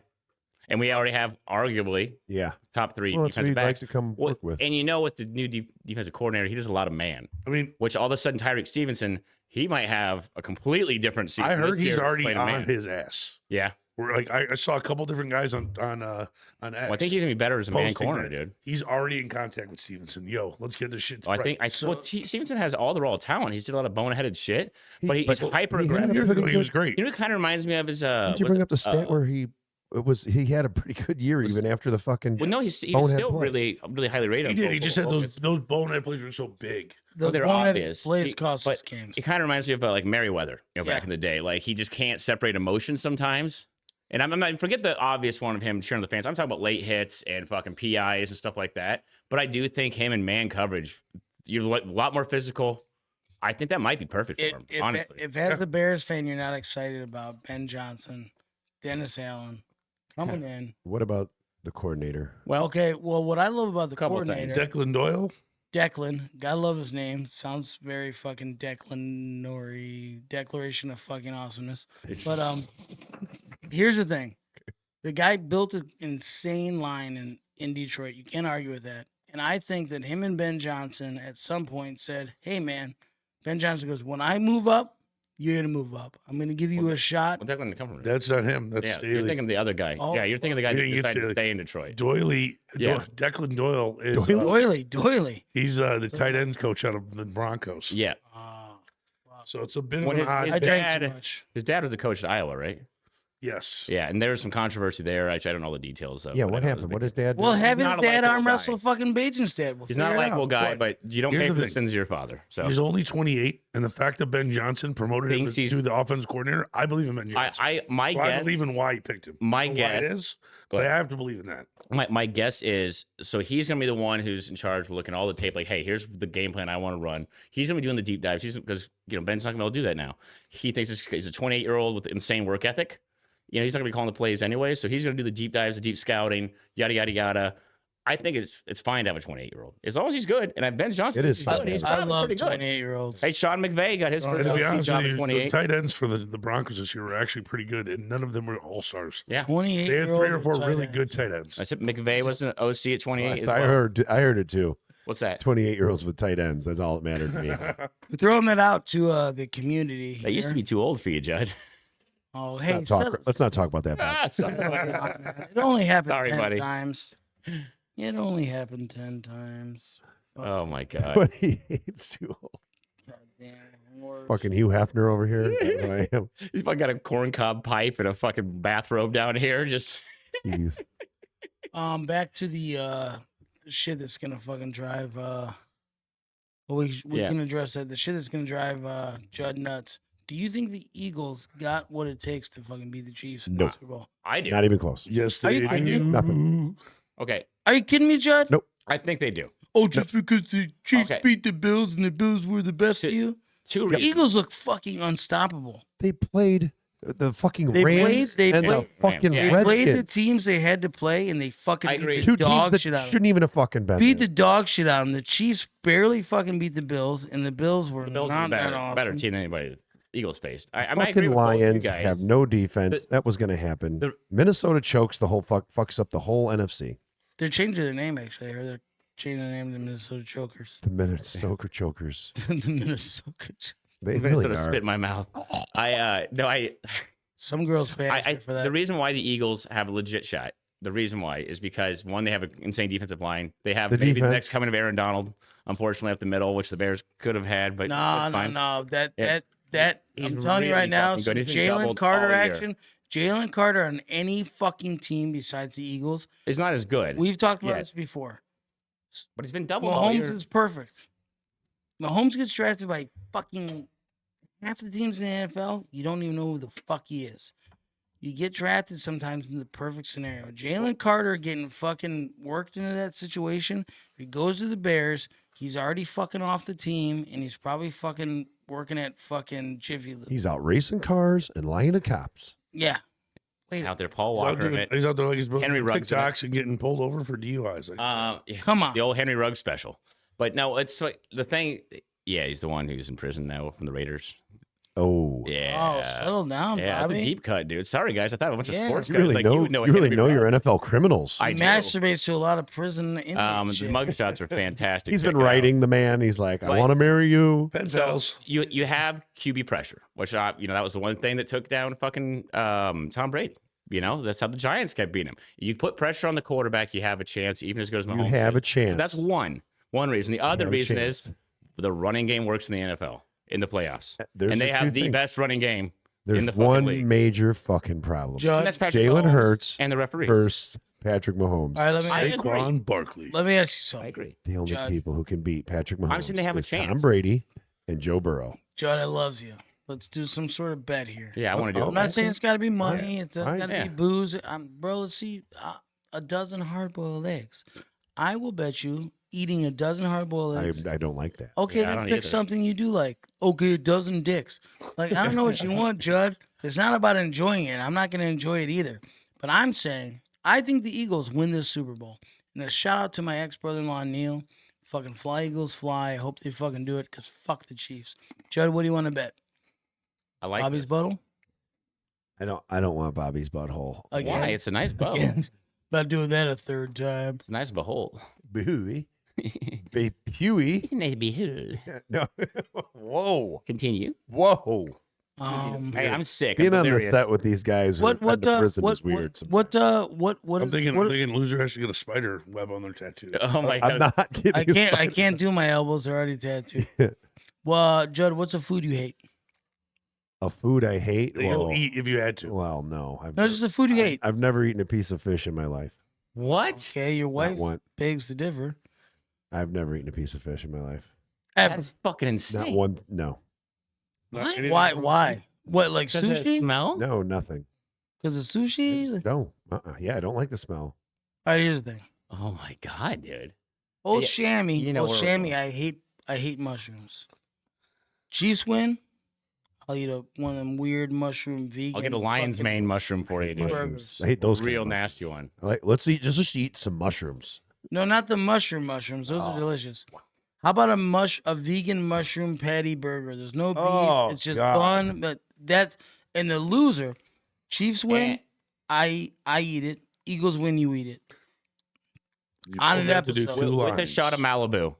[SPEAKER 5] and we already have arguably
[SPEAKER 4] Yeah.
[SPEAKER 5] top 3
[SPEAKER 4] Well, that's what
[SPEAKER 5] defensive
[SPEAKER 4] he'd like
[SPEAKER 5] backs.
[SPEAKER 4] to come
[SPEAKER 5] Well,
[SPEAKER 4] work with.
[SPEAKER 5] and you know, with the new defensive coordinator, he does a lot of man.
[SPEAKER 3] I mean,
[SPEAKER 5] Which all of a sudden Tyreek Stevenson, he might have a completely different season.
[SPEAKER 3] I heard
[SPEAKER 5] this
[SPEAKER 3] he's
[SPEAKER 5] year
[SPEAKER 3] already
[SPEAKER 5] playing
[SPEAKER 3] on
[SPEAKER 5] man.
[SPEAKER 3] his ass.
[SPEAKER 5] Yeah,
[SPEAKER 3] We're like I saw a couple different guys on X.
[SPEAKER 5] well, I think he's gonna be better as a man
[SPEAKER 3] posting
[SPEAKER 5] corner,
[SPEAKER 3] that
[SPEAKER 5] dude.
[SPEAKER 3] He's already in contact with Stevenson. Yo, let's get this shit.
[SPEAKER 5] Well, I
[SPEAKER 3] right.
[SPEAKER 5] think Stevenson has all the raw talent. He's did a lot of boneheaded shit, but he's
[SPEAKER 4] but
[SPEAKER 5] hyper
[SPEAKER 4] he had
[SPEAKER 5] aggressive.
[SPEAKER 4] a
[SPEAKER 3] years ago
[SPEAKER 4] pretty
[SPEAKER 3] he was
[SPEAKER 4] good-
[SPEAKER 3] great.
[SPEAKER 5] You know, it kind of reminds me of his.
[SPEAKER 4] Did you bring up the stat where he had a pretty good year even after the fucking
[SPEAKER 5] Well, no, he was
[SPEAKER 4] bonehead
[SPEAKER 5] still
[SPEAKER 4] play.
[SPEAKER 5] really highly rated.
[SPEAKER 3] He
[SPEAKER 5] on
[SPEAKER 3] did.
[SPEAKER 5] Pro
[SPEAKER 3] He just
[SPEAKER 5] Football
[SPEAKER 3] said
[SPEAKER 5] Focus.
[SPEAKER 3] those bonehead plays were so big.
[SPEAKER 2] The
[SPEAKER 5] they're
[SPEAKER 2] bonehead
[SPEAKER 5] obvious.
[SPEAKER 2] plays cost
[SPEAKER 5] but
[SPEAKER 2] us games.
[SPEAKER 5] It kind of reminds me of like Merriweather, back
[SPEAKER 2] Yeah.
[SPEAKER 5] in the day. Like he just can't separate emotions sometimes. And I'm not forget the obvious one of him cheering the fans. I'm talking about late hits and fucking PIs and stuff like that. But I do think him in man coverage, you're a lot more physical. I think that might be perfect for him. Honestly,
[SPEAKER 2] If as a Bears fan you're not excited about Ben Johnson, Dennis Allen coming in,
[SPEAKER 4] What about the coordinator?
[SPEAKER 5] well,
[SPEAKER 2] okay. Well, what I love about the
[SPEAKER 5] Couple things.
[SPEAKER 2] coordinator,
[SPEAKER 3] Declan Doyle.
[SPEAKER 2] Declan, gotta love his name. Sounds very fucking Declan-ory, declaration of fucking awesomeness. But here's the thing: the guy built an insane line in Detroit. You can't argue with that. And I think that him and Ben Johnson at some point said, "Hey, man," Ben Johnson goes, "When I move up, you're gonna move up. I'm gonna give you a shot."
[SPEAKER 5] well, Declan didn't come from it.
[SPEAKER 3] That's not him. That's
[SPEAKER 5] Yeah,
[SPEAKER 3] Staley.
[SPEAKER 5] you're thinking of the other guy.
[SPEAKER 2] Oh,
[SPEAKER 5] Yeah, you're thinking of the guy
[SPEAKER 3] You
[SPEAKER 5] who
[SPEAKER 3] didn't get
[SPEAKER 5] decided to
[SPEAKER 3] Staley.
[SPEAKER 5] stay in Detroit.
[SPEAKER 3] Doyley.
[SPEAKER 5] Yeah.
[SPEAKER 3] Declan Doyle is.
[SPEAKER 2] Doily.
[SPEAKER 3] He's the tight ends coach out of the Broncos.
[SPEAKER 5] Yeah,
[SPEAKER 3] So it's a bit of
[SPEAKER 5] When
[SPEAKER 3] an
[SPEAKER 5] his-
[SPEAKER 3] odd.
[SPEAKER 5] his
[SPEAKER 2] I drank too
[SPEAKER 5] dad-
[SPEAKER 2] much.
[SPEAKER 5] his dad was the coach at Iowa, right?
[SPEAKER 3] Yes.
[SPEAKER 5] Yeah, and there was some controversy there. Actually, I don't know the details of.
[SPEAKER 4] Yeah,
[SPEAKER 5] but I
[SPEAKER 4] what
[SPEAKER 5] know it was
[SPEAKER 4] happened?
[SPEAKER 5] big.
[SPEAKER 4] What his dad?
[SPEAKER 2] Well,
[SPEAKER 4] do?
[SPEAKER 2] have his
[SPEAKER 5] not a
[SPEAKER 2] dad
[SPEAKER 5] likable
[SPEAKER 2] arm
[SPEAKER 5] guy.
[SPEAKER 2] wrestle fucking Bajanstad. We'll
[SPEAKER 5] He's not a
[SPEAKER 2] figure it
[SPEAKER 5] likable
[SPEAKER 2] out.
[SPEAKER 5] guy,
[SPEAKER 3] What?
[SPEAKER 5] but you don't
[SPEAKER 3] Here's
[SPEAKER 5] pay
[SPEAKER 3] the
[SPEAKER 5] for the
[SPEAKER 3] thing.
[SPEAKER 5] sins of your father. So
[SPEAKER 3] He's only 28, and the fact that Ben Johnson promoted him
[SPEAKER 5] Thinks he's-
[SPEAKER 3] to the offense coordinator, I believe in Ben Johnson.
[SPEAKER 5] my
[SPEAKER 3] So I
[SPEAKER 5] guess,
[SPEAKER 3] believe in why he picked him.
[SPEAKER 5] my
[SPEAKER 3] I don't know why it
[SPEAKER 5] guess,
[SPEAKER 3] is,
[SPEAKER 5] Go
[SPEAKER 3] but I
[SPEAKER 5] ahead.
[SPEAKER 3] have to believe in that.
[SPEAKER 5] my guess is so he's gonna be the one who's in charge of looking at all the tape. Like, hey, here's the game plan I want to run. He's gonna be doing the deep dives. Because Ben's not gonna be able to do that now. He thinks he's a 28-year-old with insane work ethic. He's not gonna be calling the plays anyway. So he's gonna do the deep dives, the deep scouting, yada yada yada. I think it's fine to have a 28-year-old as long as he's good. And Ben Johnson,
[SPEAKER 4] It is
[SPEAKER 5] he's
[SPEAKER 4] fine
[SPEAKER 5] good.
[SPEAKER 4] to
[SPEAKER 5] He's
[SPEAKER 4] have
[SPEAKER 2] I
[SPEAKER 5] probably
[SPEAKER 2] love
[SPEAKER 5] pretty good.
[SPEAKER 2] 28-year-olds.
[SPEAKER 5] Hey, Sean McVay got his first
[SPEAKER 3] To be honest
[SPEAKER 5] job
[SPEAKER 3] with
[SPEAKER 5] at
[SPEAKER 3] you, the
[SPEAKER 5] 28.
[SPEAKER 3] tight ends for the Broncos this year were actually pretty good, and none of them were all stars.
[SPEAKER 5] Yeah,
[SPEAKER 2] 28
[SPEAKER 3] They had 3 or 4 really good tight ends.
[SPEAKER 5] I said McVay was an OC at 28 as well.
[SPEAKER 4] I heard it too.
[SPEAKER 5] What's that?
[SPEAKER 4] 28-year-olds with tight ends. That's all that mattered to me.
[SPEAKER 2] We're throwing that out to the community.
[SPEAKER 5] They used to be too old for you, Judd.
[SPEAKER 2] Oh, hey,
[SPEAKER 4] Let's not talk about that. Bob.
[SPEAKER 5] Ah, sorry.
[SPEAKER 2] It only happened
[SPEAKER 5] Sorry,
[SPEAKER 2] 10
[SPEAKER 5] buddy.
[SPEAKER 2] times. It only happened 10 times.
[SPEAKER 5] Oh my God.
[SPEAKER 4] 28's too old.
[SPEAKER 2] Goddamn Lord.
[SPEAKER 4] Fucking Hugh Hefner over here. Is that who I am?
[SPEAKER 5] He's fucking got a corncob pipe and a fucking bathrobe down here. Just
[SPEAKER 4] Jeez.
[SPEAKER 2] Back to the shit that's gonna fucking drive. Well, we
[SPEAKER 5] Yeah.
[SPEAKER 2] can address that. The shit that's gonna drive Judd nuts. Do you think the Eagles got what it takes to fucking beat the Chiefs in the
[SPEAKER 4] Nope.
[SPEAKER 2] Super Bowl?
[SPEAKER 5] I do.
[SPEAKER 4] Not even close.
[SPEAKER 3] Yes,
[SPEAKER 2] Are
[SPEAKER 3] they
[SPEAKER 2] you kidding me?
[SPEAKER 3] do.
[SPEAKER 4] Nothing.
[SPEAKER 5] Okay,
[SPEAKER 2] Are you kidding me, Judd?
[SPEAKER 4] Nope.
[SPEAKER 5] I think they do.
[SPEAKER 2] Oh, just because the Chiefs
[SPEAKER 5] Okay.
[SPEAKER 2] beat the Bills and the Bills were the best
[SPEAKER 5] Two
[SPEAKER 2] for you?
[SPEAKER 5] Two
[SPEAKER 2] The
[SPEAKER 5] reasons.
[SPEAKER 2] Eagles look fucking unstoppable.
[SPEAKER 4] They played the fucking
[SPEAKER 2] They
[SPEAKER 4] Rams
[SPEAKER 2] played
[SPEAKER 4] and the fucking
[SPEAKER 5] Yeah.
[SPEAKER 2] They played the
[SPEAKER 4] Redskins.
[SPEAKER 2] teams they had to play, and they fucking
[SPEAKER 5] I
[SPEAKER 2] beat
[SPEAKER 5] agree.
[SPEAKER 2] the
[SPEAKER 4] Two teams
[SPEAKER 2] dog
[SPEAKER 4] that
[SPEAKER 2] shit out of them.
[SPEAKER 4] shouldn't even have fucking been
[SPEAKER 2] Beat
[SPEAKER 4] there.
[SPEAKER 2] the dog shit out of them. The Chiefs barely fucking beat the Bills, and the Bills were
[SPEAKER 5] The Bills
[SPEAKER 2] not
[SPEAKER 5] are
[SPEAKER 2] that
[SPEAKER 5] better,
[SPEAKER 2] awesome.
[SPEAKER 5] better team than anybody the Eagles faced. I might agree
[SPEAKER 4] Fucking
[SPEAKER 5] with both of you
[SPEAKER 4] Lions
[SPEAKER 5] guys.
[SPEAKER 4] have no defense. That was going to happen.
[SPEAKER 5] the-
[SPEAKER 4] Minnesota chokes the whole fucks up the whole NFC.
[SPEAKER 2] They're changing their name, actually. Or they're changing the name to the Minnesota Chokers.
[SPEAKER 4] The Minnesota chokers.
[SPEAKER 2] The Minnesota Chokers.
[SPEAKER 4] They
[SPEAKER 5] I'm
[SPEAKER 4] really
[SPEAKER 5] gonna
[SPEAKER 4] are.
[SPEAKER 5] spit in my mouth.
[SPEAKER 2] Some girls pay extra for that.
[SPEAKER 5] The reason why the Eagles have a legit shot, the reason why is because one, they have an insane defensive line. They have
[SPEAKER 4] The
[SPEAKER 5] maybe the
[SPEAKER 4] defense.
[SPEAKER 5] next coming of Aaron Donald, unfortunately up the middle, which the Bears could have had, but
[SPEAKER 2] no,
[SPEAKER 5] that's
[SPEAKER 2] no,
[SPEAKER 5] fine.
[SPEAKER 2] no.
[SPEAKER 5] Yeah.
[SPEAKER 2] I'm
[SPEAKER 5] He's
[SPEAKER 2] telling you right
[SPEAKER 5] really
[SPEAKER 2] now,
[SPEAKER 5] fucking
[SPEAKER 2] some
[SPEAKER 5] good. He's been
[SPEAKER 2] Jalen
[SPEAKER 5] doubled
[SPEAKER 2] Carter
[SPEAKER 5] all year.
[SPEAKER 2] action. Jalen Carter on any fucking team besides the Eagles.
[SPEAKER 5] He's not as good.
[SPEAKER 2] We've talked about
[SPEAKER 5] Yeah.
[SPEAKER 2] this before.
[SPEAKER 5] but he's been doubled all
[SPEAKER 2] Mahomes
[SPEAKER 5] year.
[SPEAKER 2] is perfect. Mahomes gets drafted by fucking half the teams in the NFL. You don't even know who the fuck he is. You get drafted sometimes in the perfect scenario. Jalen Carter getting fucking worked into that situation. If he goes to the Bears, he's already fucking off the team, and he's probably fucking working at fucking Jiffy Lube.
[SPEAKER 4] He's out racing cars and lying to cops.
[SPEAKER 2] Yeah. Wait,
[SPEAKER 5] out there, Paul
[SPEAKER 3] He's out,
[SPEAKER 5] Walker.
[SPEAKER 3] doing, he's out there like he's
[SPEAKER 5] Henry
[SPEAKER 3] Henry
[SPEAKER 5] Ruggs in it.
[SPEAKER 3] TikToks and getting pulled over for DUIs. Like,
[SPEAKER 5] Yeah,
[SPEAKER 2] come on.
[SPEAKER 5] the old Henry Ruggs special. But no, it's like the thing. Yeah, he's the one who's in prison now from the Raiders.
[SPEAKER 4] Oh.
[SPEAKER 5] Yeah.
[SPEAKER 2] Oh, settle down,
[SPEAKER 5] Yeah, that's a
[SPEAKER 2] Bobby.
[SPEAKER 5] deep cut, dude. Sorry, guys. I thought a bunch of
[SPEAKER 2] Yeah.
[SPEAKER 5] sports
[SPEAKER 4] You
[SPEAKER 5] guys
[SPEAKER 4] really
[SPEAKER 5] like
[SPEAKER 4] know,
[SPEAKER 5] you would know.
[SPEAKER 4] you really
[SPEAKER 5] Henry
[SPEAKER 4] know your
[SPEAKER 5] Ruggs.
[SPEAKER 4] NFL criminals.
[SPEAKER 5] I
[SPEAKER 2] He
[SPEAKER 5] do.
[SPEAKER 2] masturbates to a lot of prison inmates.
[SPEAKER 5] The mugshots are fantastic.
[SPEAKER 4] He's been
[SPEAKER 5] Check it out.
[SPEAKER 4] writing the man. He's like, I
[SPEAKER 5] But-
[SPEAKER 4] want to marry you.
[SPEAKER 3] pen
[SPEAKER 5] So
[SPEAKER 3] pals.
[SPEAKER 5] you have QB pressure, which that was the one thing that took down fucking Tom Brady. That's how the Giants kept beating him. You put pressure on the quarterback, you have a chance, even as good as Mahomes.
[SPEAKER 4] You have
[SPEAKER 5] is.
[SPEAKER 4] a chance.
[SPEAKER 5] That's one reason. The other
[SPEAKER 4] have a
[SPEAKER 5] reason
[SPEAKER 4] chance.
[SPEAKER 5] is the running game works in the NFL in the playoffs,
[SPEAKER 4] There's
[SPEAKER 5] and they
[SPEAKER 4] your
[SPEAKER 5] have
[SPEAKER 4] two
[SPEAKER 5] the
[SPEAKER 4] things.
[SPEAKER 5] best running game.
[SPEAKER 4] There's
[SPEAKER 5] in the fucking
[SPEAKER 4] one
[SPEAKER 5] league.
[SPEAKER 4] major fucking problem.
[SPEAKER 5] And
[SPEAKER 2] Judd,
[SPEAKER 5] that's Patrick
[SPEAKER 4] Jalen
[SPEAKER 5] Mahomes
[SPEAKER 4] Hurts
[SPEAKER 5] and the referee.
[SPEAKER 4] versus Patrick Mahomes.
[SPEAKER 2] all right, let me
[SPEAKER 5] I
[SPEAKER 2] ask,
[SPEAKER 5] agree.
[SPEAKER 3] Saquon Barkley.
[SPEAKER 2] let me ask you
[SPEAKER 5] I
[SPEAKER 2] something.
[SPEAKER 5] agree.
[SPEAKER 4] The only
[SPEAKER 2] Judd.
[SPEAKER 4] people who can beat Patrick Mahomes
[SPEAKER 5] saying they have a
[SPEAKER 4] is Tom
[SPEAKER 5] chance.
[SPEAKER 4] Brady and Joe Burrow.
[SPEAKER 2] Judd, I loves you. Let's do some sort of bet here.
[SPEAKER 5] Yeah, I want to do
[SPEAKER 4] Oh,
[SPEAKER 2] I'm
[SPEAKER 5] it.
[SPEAKER 2] not saying it's got to be money. It's got to
[SPEAKER 5] Yeah.
[SPEAKER 2] be booze. Bro, let's see. A dozen hard-boiled eggs. I will bet you eating a dozen hard-boiled eggs.
[SPEAKER 4] I don't like that.
[SPEAKER 2] Okay,
[SPEAKER 5] Yeah, I
[SPEAKER 2] then
[SPEAKER 5] don't
[SPEAKER 2] pick
[SPEAKER 5] either.
[SPEAKER 2] something you do like. Okay, a dozen dicks. Like, I don't know what you want, Judd. It's not about enjoying it. I'm not going to enjoy it either. But I'm saying, I think the Eagles win this Super Bowl. And a shout out to my ex-brother-in-law, Neil. Fucking fly, Eagles, fly. I hope they fucking do it because fuck the Chiefs. Judd, what do you want to bet?
[SPEAKER 5] I like
[SPEAKER 2] Bobby's
[SPEAKER 5] this.
[SPEAKER 2] buttle?
[SPEAKER 4] I don't want Bobby's butthole.
[SPEAKER 2] Again?
[SPEAKER 5] Why? It's a nice bow.
[SPEAKER 2] Again. Not doing that a third time.
[SPEAKER 5] It's a nice behold.
[SPEAKER 4] Booey. Huey.
[SPEAKER 5] Behold.
[SPEAKER 4] No. Whoa.
[SPEAKER 5] Continue.
[SPEAKER 4] Whoa.
[SPEAKER 5] Hey, I'm sick.
[SPEAKER 4] Being
[SPEAKER 5] I'm
[SPEAKER 4] on the
[SPEAKER 5] delirious.
[SPEAKER 4] set with these guys who
[SPEAKER 2] What
[SPEAKER 4] are in prison is weird.
[SPEAKER 2] what
[SPEAKER 3] I'm
[SPEAKER 2] is
[SPEAKER 3] thinking,
[SPEAKER 2] what,
[SPEAKER 3] I'm thinking loser has to get a spider web on their tattoo.
[SPEAKER 5] Oh my
[SPEAKER 4] I'm
[SPEAKER 5] god.
[SPEAKER 4] not kidding.
[SPEAKER 2] I can't do my elbows, they're already tattooed. Well, Judd, what's a food you hate?
[SPEAKER 4] A food I hate.
[SPEAKER 3] He'll
[SPEAKER 4] Well,
[SPEAKER 3] eat if you had to.
[SPEAKER 4] well, no.
[SPEAKER 2] No, just a food you hate.
[SPEAKER 4] I've never eaten a piece of fish in my life.
[SPEAKER 5] What?
[SPEAKER 2] Okay, your
[SPEAKER 4] Not
[SPEAKER 2] wife
[SPEAKER 4] one.
[SPEAKER 2] begs to differ.
[SPEAKER 4] I've never eaten a piece of fish in my life.
[SPEAKER 2] Ever.
[SPEAKER 5] That's fucking insane.
[SPEAKER 4] Not one. No.
[SPEAKER 3] Not
[SPEAKER 5] What?
[SPEAKER 3] anything
[SPEAKER 2] Why?
[SPEAKER 3] from-
[SPEAKER 2] Why? What, like
[SPEAKER 5] Does it
[SPEAKER 2] sushi?
[SPEAKER 5] smell?
[SPEAKER 4] No, nothing.
[SPEAKER 2] Because of
[SPEAKER 4] I
[SPEAKER 2] sushi?
[SPEAKER 4] just don't. Yeah, I don't like the smell.
[SPEAKER 2] All right, here's the thing.
[SPEAKER 5] Oh my god, dude.
[SPEAKER 2] Old
[SPEAKER 5] Yeah,
[SPEAKER 2] Shammy,
[SPEAKER 5] you know
[SPEAKER 2] old
[SPEAKER 5] where we're
[SPEAKER 2] Shammy,
[SPEAKER 5] going.
[SPEAKER 2] I hate mushrooms. Chiefs win. I'll eat one of them weird mushroom vegan.
[SPEAKER 5] I'll get a lion's
[SPEAKER 2] fucking-
[SPEAKER 5] mane mushroom for you, dude.
[SPEAKER 2] Burgers.
[SPEAKER 4] I hate those. kind
[SPEAKER 5] Real
[SPEAKER 4] of mushrooms.
[SPEAKER 5] nasty one.
[SPEAKER 4] Like, let's eat. Just eat some mushrooms.
[SPEAKER 2] No, not the mushrooms. Those are delicious. How about a vegan mushroom patty burger? There's no beef.
[SPEAKER 4] Oh,
[SPEAKER 2] It's just
[SPEAKER 4] God.
[SPEAKER 2] bun. But that's and the loser. Chiefs win.
[SPEAKER 5] And-
[SPEAKER 2] I eat it. Eagles win. You eat it.
[SPEAKER 3] You
[SPEAKER 2] On
[SPEAKER 3] both
[SPEAKER 2] an
[SPEAKER 3] have to do
[SPEAKER 2] episode.
[SPEAKER 3] two
[SPEAKER 5] with a
[SPEAKER 3] lines.
[SPEAKER 5] shot of Malibu.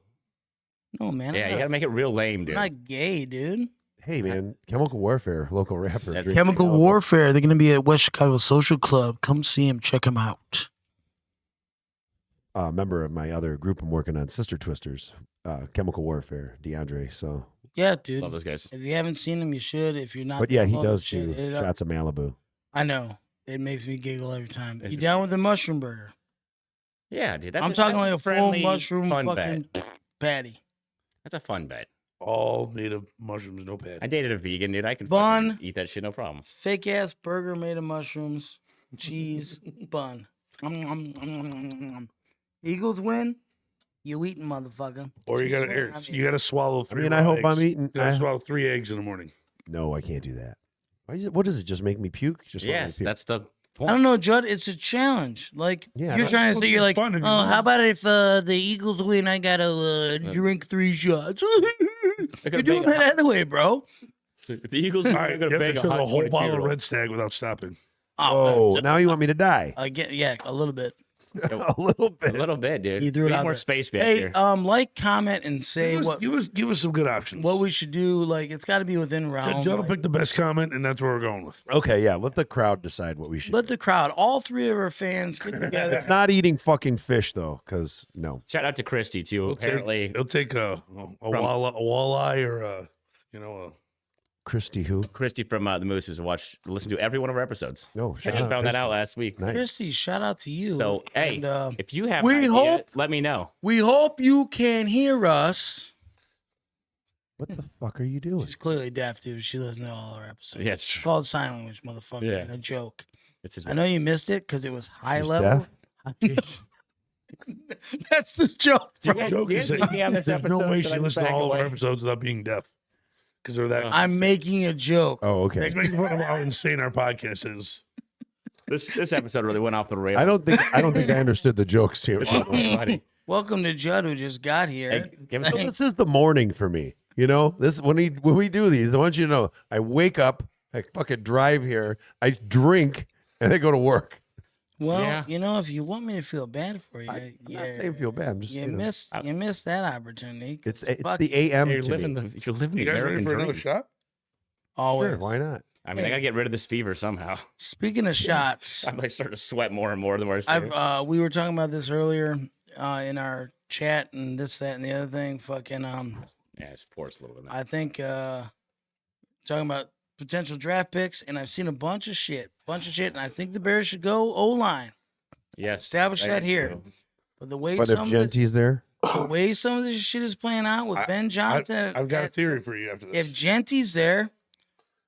[SPEAKER 2] No man.
[SPEAKER 5] Yeah, you gotta make it real lame,
[SPEAKER 2] I'm
[SPEAKER 5] dude.
[SPEAKER 2] not gay, dude.
[SPEAKER 4] Hey, man, Chemical Warfare, local rapper.
[SPEAKER 5] That's
[SPEAKER 4] Drink
[SPEAKER 2] Chemical
[SPEAKER 4] Malibu.
[SPEAKER 2] Warfare. They're gonna be at West Chicago Social Club. Come see him. Check him out.
[SPEAKER 4] Member of my other group I'm working on, Sister Twisters, Chemical Warfare, DeAndre. So,
[SPEAKER 2] Yeah, dude.
[SPEAKER 5] Love those guys.
[SPEAKER 2] If you haven't seen him, you should. If you're not,
[SPEAKER 4] but yeah, he
[SPEAKER 2] downloading
[SPEAKER 4] does
[SPEAKER 2] shit,
[SPEAKER 4] do
[SPEAKER 2] hit it up.
[SPEAKER 4] shots of Malibu.
[SPEAKER 2] I know. It makes me giggle every time.
[SPEAKER 5] It's
[SPEAKER 2] You
[SPEAKER 5] a-
[SPEAKER 2] down with the mushroom burger?
[SPEAKER 5] Yeah, dude. That's
[SPEAKER 2] I'm talking
[SPEAKER 5] that's
[SPEAKER 2] like a full
[SPEAKER 5] friendly,
[SPEAKER 2] mushroom
[SPEAKER 5] fun
[SPEAKER 2] fucking
[SPEAKER 5] bet.
[SPEAKER 2] patty.
[SPEAKER 5] That's a fun bet.
[SPEAKER 3] All native mushrooms, no
[SPEAKER 5] I
[SPEAKER 3] pad.
[SPEAKER 5] dated a vegan, dude. I can
[SPEAKER 2] Bun.
[SPEAKER 5] fucking eat that shit, no problem.
[SPEAKER 2] Fake ass burger made of mushrooms, cheese, bun. Eagles win. You eating, motherfucker.
[SPEAKER 3] Or you gotta swallow
[SPEAKER 4] I
[SPEAKER 3] three.
[SPEAKER 4] mean,
[SPEAKER 3] raw
[SPEAKER 4] I hope
[SPEAKER 3] eggs.
[SPEAKER 4] I'm eating.
[SPEAKER 3] You gotta
[SPEAKER 4] I-
[SPEAKER 3] swallow 3 eggs in the morning.
[SPEAKER 4] no, I can't do that. What does it just make me puke? Just let me
[SPEAKER 5] Yes,
[SPEAKER 4] puke.
[SPEAKER 5] that's the
[SPEAKER 2] I
[SPEAKER 5] point.
[SPEAKER 2] don't know, Judd. It's a challenge. Like
[SPEAKER 4] Yeah,
[SPEAKER 2] you're
[SPEAKER 4] that's
[SPEAKER 2] trying to
[SPEAKER 3] supposed
[SPEAKER 2] say,
[SPEAKER 3] to
[SPEAKER 2] you're
[SPEAKER 3] be
[SPEAKER 2] like,
[SPEAKER 3] fun
[SPEAKER 2] oh,
[SPEAKER 3] if you
[SPEAKER 2] how
[SPEAKER 3] want."
[SPEAKER 2] about if the Eagles win? I gotta drink 3 shots. You're doing that anyway, bro.
[SPEAKER 5] If the Eagles
[SPEAKER 3] All
[SPEAKER 5] are
[SPEAKER 3] right, you
[SPEAKER 5] going
[SPEAKER 3] have
[SPEAKER 5] to
[SPEAKER 3] to
[SPEAKER 5] bang a
[SPEAKER 3] chug
[SPEAKER 5] hot
[SPEAKER 3] a whole bottle of
[SPEAKER 5] 22-year-old.
[SPEAKER 3] Red Stag without stopping.
[SPEAKER 4] Oh, now you want me to die?
[SPEAKER 2] Again, yeah, a little bit.
[SPEAKER 4] A little
[SPEAKER 5] A
[SPEAKER 4] bit.
[SPEAKER 5] little bit, dude.
[SPEAKER 2] You threw it
[SPEAKER 5] We need
[SPEAKER 2] out
[SPEAKER 5] more
[SPEAKER 2] there.
[SPEAKER 5] space back
[SPEAKER 2] Hey,
[SPEAKER 5] here.
[SPEAKER 2] like, comment, and say
[SPEAKER 3] Give us some good options.
[SPEAKER 2] what we should do. Like, it's got to be within realm.
[SPEAKER 3] Judd will
[SPEAKER 2] like,
[SPEAKER 3] pick the best comment, and that's where we're going with.
[SPEAKER 4] Okay, yeah. Let the crowd decide what we should.
[SPEAKER 2] let
[SPEAKER 4] do.
[SPEAKER 2] the crowd, all 3 of our fans, get together.
[SPEAKER 4] It's not eating fucking fish though, because no.
[SPEAKER 5] Shout out to Christy, too.
[SPEAKER 3] He'll
[SPEAKER 5] Apparently,
[SPEAKER 3] take, he'll take a walleye or a
[SPEAKER 4] Christy who?
[SPEAKER 5] Christy from the Mooses listen to every one of our episodes.
[SPEAKER 4] No,
[SPEAKER 5] I
[SPEAKER 4] shut
[SPEAKER 5] just
[SPEAKER 4] up.
[SPEAKER 5] found that
[SPEAKER 4] Christy.
[SPEAKER 5] out last week.
[SPEAKER 4] Nice.
[SPEAKER 2] Christy, shout out to you.
[SPEAKER 5] So, hey,
[SPEAKER 2] And,
[SPEAKER 5] if you have
[SPEAKER 2] we
[SPEAKER 5] an idea,
[SPEAKER 2] hope-
[SPEAKER 5] let me know.
[SPEAKER 2] we hope you can hear us.
[SPEAKER 4] What the fuck are you doing?
[SPEAKER 2] She's clearly deaf, dude. She listens to all our episodes.
[SPEAKER 5] Yeah,
[SPEAKER 2] It's called sign language, motherfucker.
[SPEAKER 5] Yeah.
[SPEAKER 2] ain't a joke.
[SPEAKER 5] it's a
[SPEAKER 2] I know you missed it because it was high
[SPEAKER 4] She's
[SPEAKER 2] level. That's the joke.
[SPEAKER 5] You
[SPEAKER 3] The
[SPEAKER 5] guys-
[SPEAKER 3] joke
[SPEAKER 5] you
[SPEAKER 3] is
[SPEAKER 5] guys
[SPEAKER 3] that
[SPEAKER 5] meet me on this
[SPEAKER 3] there's no
[SPEAKER 5] episode,
[SPEAKER 3] way
[SPEAKER 5] should
[SPEAKER 3] she
[SPEAKER 5] I just
[SPEAKER 3] listens to
[SPEAKER 5] back
[SPEAKER 3] all of our
[SPEAKER 5] away?
[SPEAKER 3] episodes without being deaf. Because they're that.
[SPEAKER 2] I'm making a joke.
[SPEAKER 4] Oh, okay.
[SPEAKER 3] He's making fun of how insane our podcast is.
[SPEAKER 5] This episode really went off the rails.
[SPEAKER 4] I don't think I understood the jokes here.
[SPEAKER 5] This is really funny.
[SPEAKER 2] Welcome to Judd, who just got here.
[SPEAKER 5] Hey, give us
[SPEAKER 4] This is the morning for me. You know, this when we do these, I want you to know I wake up, I fucking drive here, I drink, and I go to work.
[SPEAKER 2] Well,
[SPEAKER 5] Yeah.
[SPEAKER 2] you know, if you want me to feel bad for you,
[SPEAKER 4] I'm not saying feel bad. I'm just
[SPEAKER 2] you
[SPEAKER 4] you know,
[SPEAKER 2] missed that opportunity. 'cause
[SPEAKER 4] it's
[SPEAKER 2] fuck
[SPEAKER 4] the AM
[SPEAKER 5] you're
[SPEAKER 4] to
[SPEAKER 5] living
[SPEAKER 4] me.
[SPEAKER 5] you're living the
[SPEAKER 3] You guys ready
[SPEAKER 5] American
[SPEAKER 3] for another
[SPEAKER 5] dream.
[SPEAKER 3] shot?
[SPEAKER 2] always.
[SPEAKER 4] Sure, why not?
[SPEAKER 5] I mean, I gotta get rid of this fever somehow.
[SPEAKER 2] Speaking of shots,
[SPEAKER 5] I'm like starting to sweat more and more the more I say it.
[SPEAKER 2] we were talking about this earlier in our chat and this, that, and the other thing. Fucking
[SPEAKER 5] Yeah, it's porous a little bit.
[SPEAKER 2] I think talking about potential draft picks, and I've seen a bunch of shit, and I think the Bears should go O-line.
[SPEAKER 5] Yes,
[SPEAKER 2] Establish
[SPEAKER 5] I
[SPEAKER 2] that
[SPEAKER 5] agree.
[SPEAKER 2] here. But the way
[SPEAKER 4] But if
[SPEAKER 2] some of this,
[SPEAKER 4] Genty's there,
[SPEAKER 2] the way some of this shit is playing out with Ben Johnson,
[SPEAKER 3] I've got a theory for you after this.
[SPEAKER 2] if Genty's there,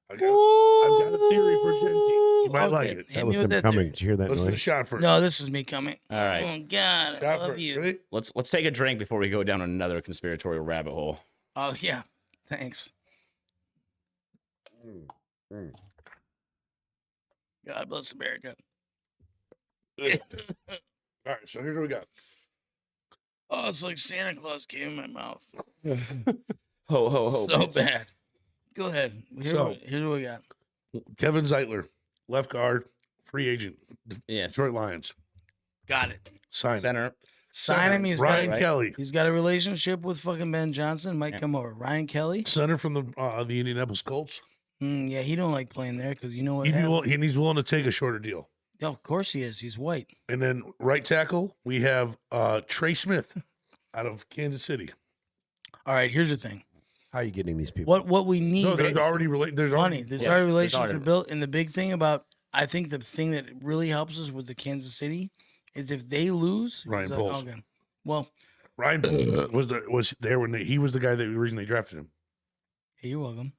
[SPEAKER 3] I've got a theory for Genty. You might like it.
[SPEAKER 2] Hit
[SPEAKER 4] that
[SPEAKER 2] me
[SPEAKER 4] was
[SPEAKER 2] with
[SPEAKER 4] him
[SPEAKER 2] that
[SPEAKER 4] coming.
[SPEAKER 2] theory.
[SPEAKER 4] Did you hear that
[SPEAKER 3] Listen to the
[SPEAKER 4] noise?
[SPEAKER 3] shot first.
[SPEAKER 2] No, this is me coming.
[SPEAKER 5] All right.
[SPEAKER 2] Oh God, I
[SPEAKER 3] Shot
[SPEAKER 2] love
[SPEAKER 3] first.
[SPEAKER 2] you.
[SPEAKER 3] Ready?
[SPEAKER 5] Let's take a drink before we go down another conspiratorial rabbit hole.
[SPEAKER 2] Oh yeah, thanks. God bless America.
[SPEAKER 3] All right, so here's what we got.
[SPEAKER 2] Oh, it's like Santa Claus came in my mouth.
[SPEAKER 5] Ho ho ho!
[SPEAKER 2] So
[SPEAKER 5] bitch.
[SPEAKER 2] bad. Go ahead. Here's what we got.
[SPEAKER 3] Kevin Zeitler, left guard, free agent,
[SPEAKER 5] Yes.
[SPEAKER 3] Detroit Lions.
[SPEAKER 2] Got it.
[SPEAKER 3] Sign it.
[SPEAKER 5] Center.
[SPEAKER 2] Sign him. He's
[SPEAKER 3] Ryan
[SPEAKER 2] got,
[SPEAKER 5] right?
[SPEAKER 3] Kelly,
[SPEAKER 2] he's got a relationship with fucking Ben Johnson. Might
[SPEAKER 5] Yeah.
[SPEAKER 2] come over. Ryan Kelly.
[SPEAKER 3] center from the Indianapolis Colts.
[SPEAKER 2] Yeah, he don't like playing there because you know what
[SPEAKER 3] He's
[SPEAKER 2] happened.
[SPEAKER 3] willing to take a shorter deal.
[SPEAKER 2] Yeah, of course he is. He's white.
[SPEAKER 3] And then right tackle, we have Trey Smith out of Kansas City.
[SPEAKER 2] All right, here's the thing.
[SPEAKER 4] How are you getting these people?
[SPEAKER 2] What we need
[SPEAKER 3] No, there's already there's
[SPEAKER 2] money.
[SPEAKER 3] already
[SPEAKER 2] There's
[SPEAKER 5] Yeah,
[SPEAKER 2] already
[SPEAKER 5] there's
[SPEAKER 2] relationship
[SPEAKER 5] already-
[SPEAKER 2] built. And the big thing about, I think the thing that really helps us with the Kansas City is if they lose.
[SPEAKER 3] Ryan
[SPEAKER 2] it's like,
[SPEAKER 3] Poles.
[SPEAKER 2] okay. Well,
[SPEAKER 3] Ryan Poles was there when he was the guy that the reason they drafted him.
[SPEAKER 2] hey, you're welcome.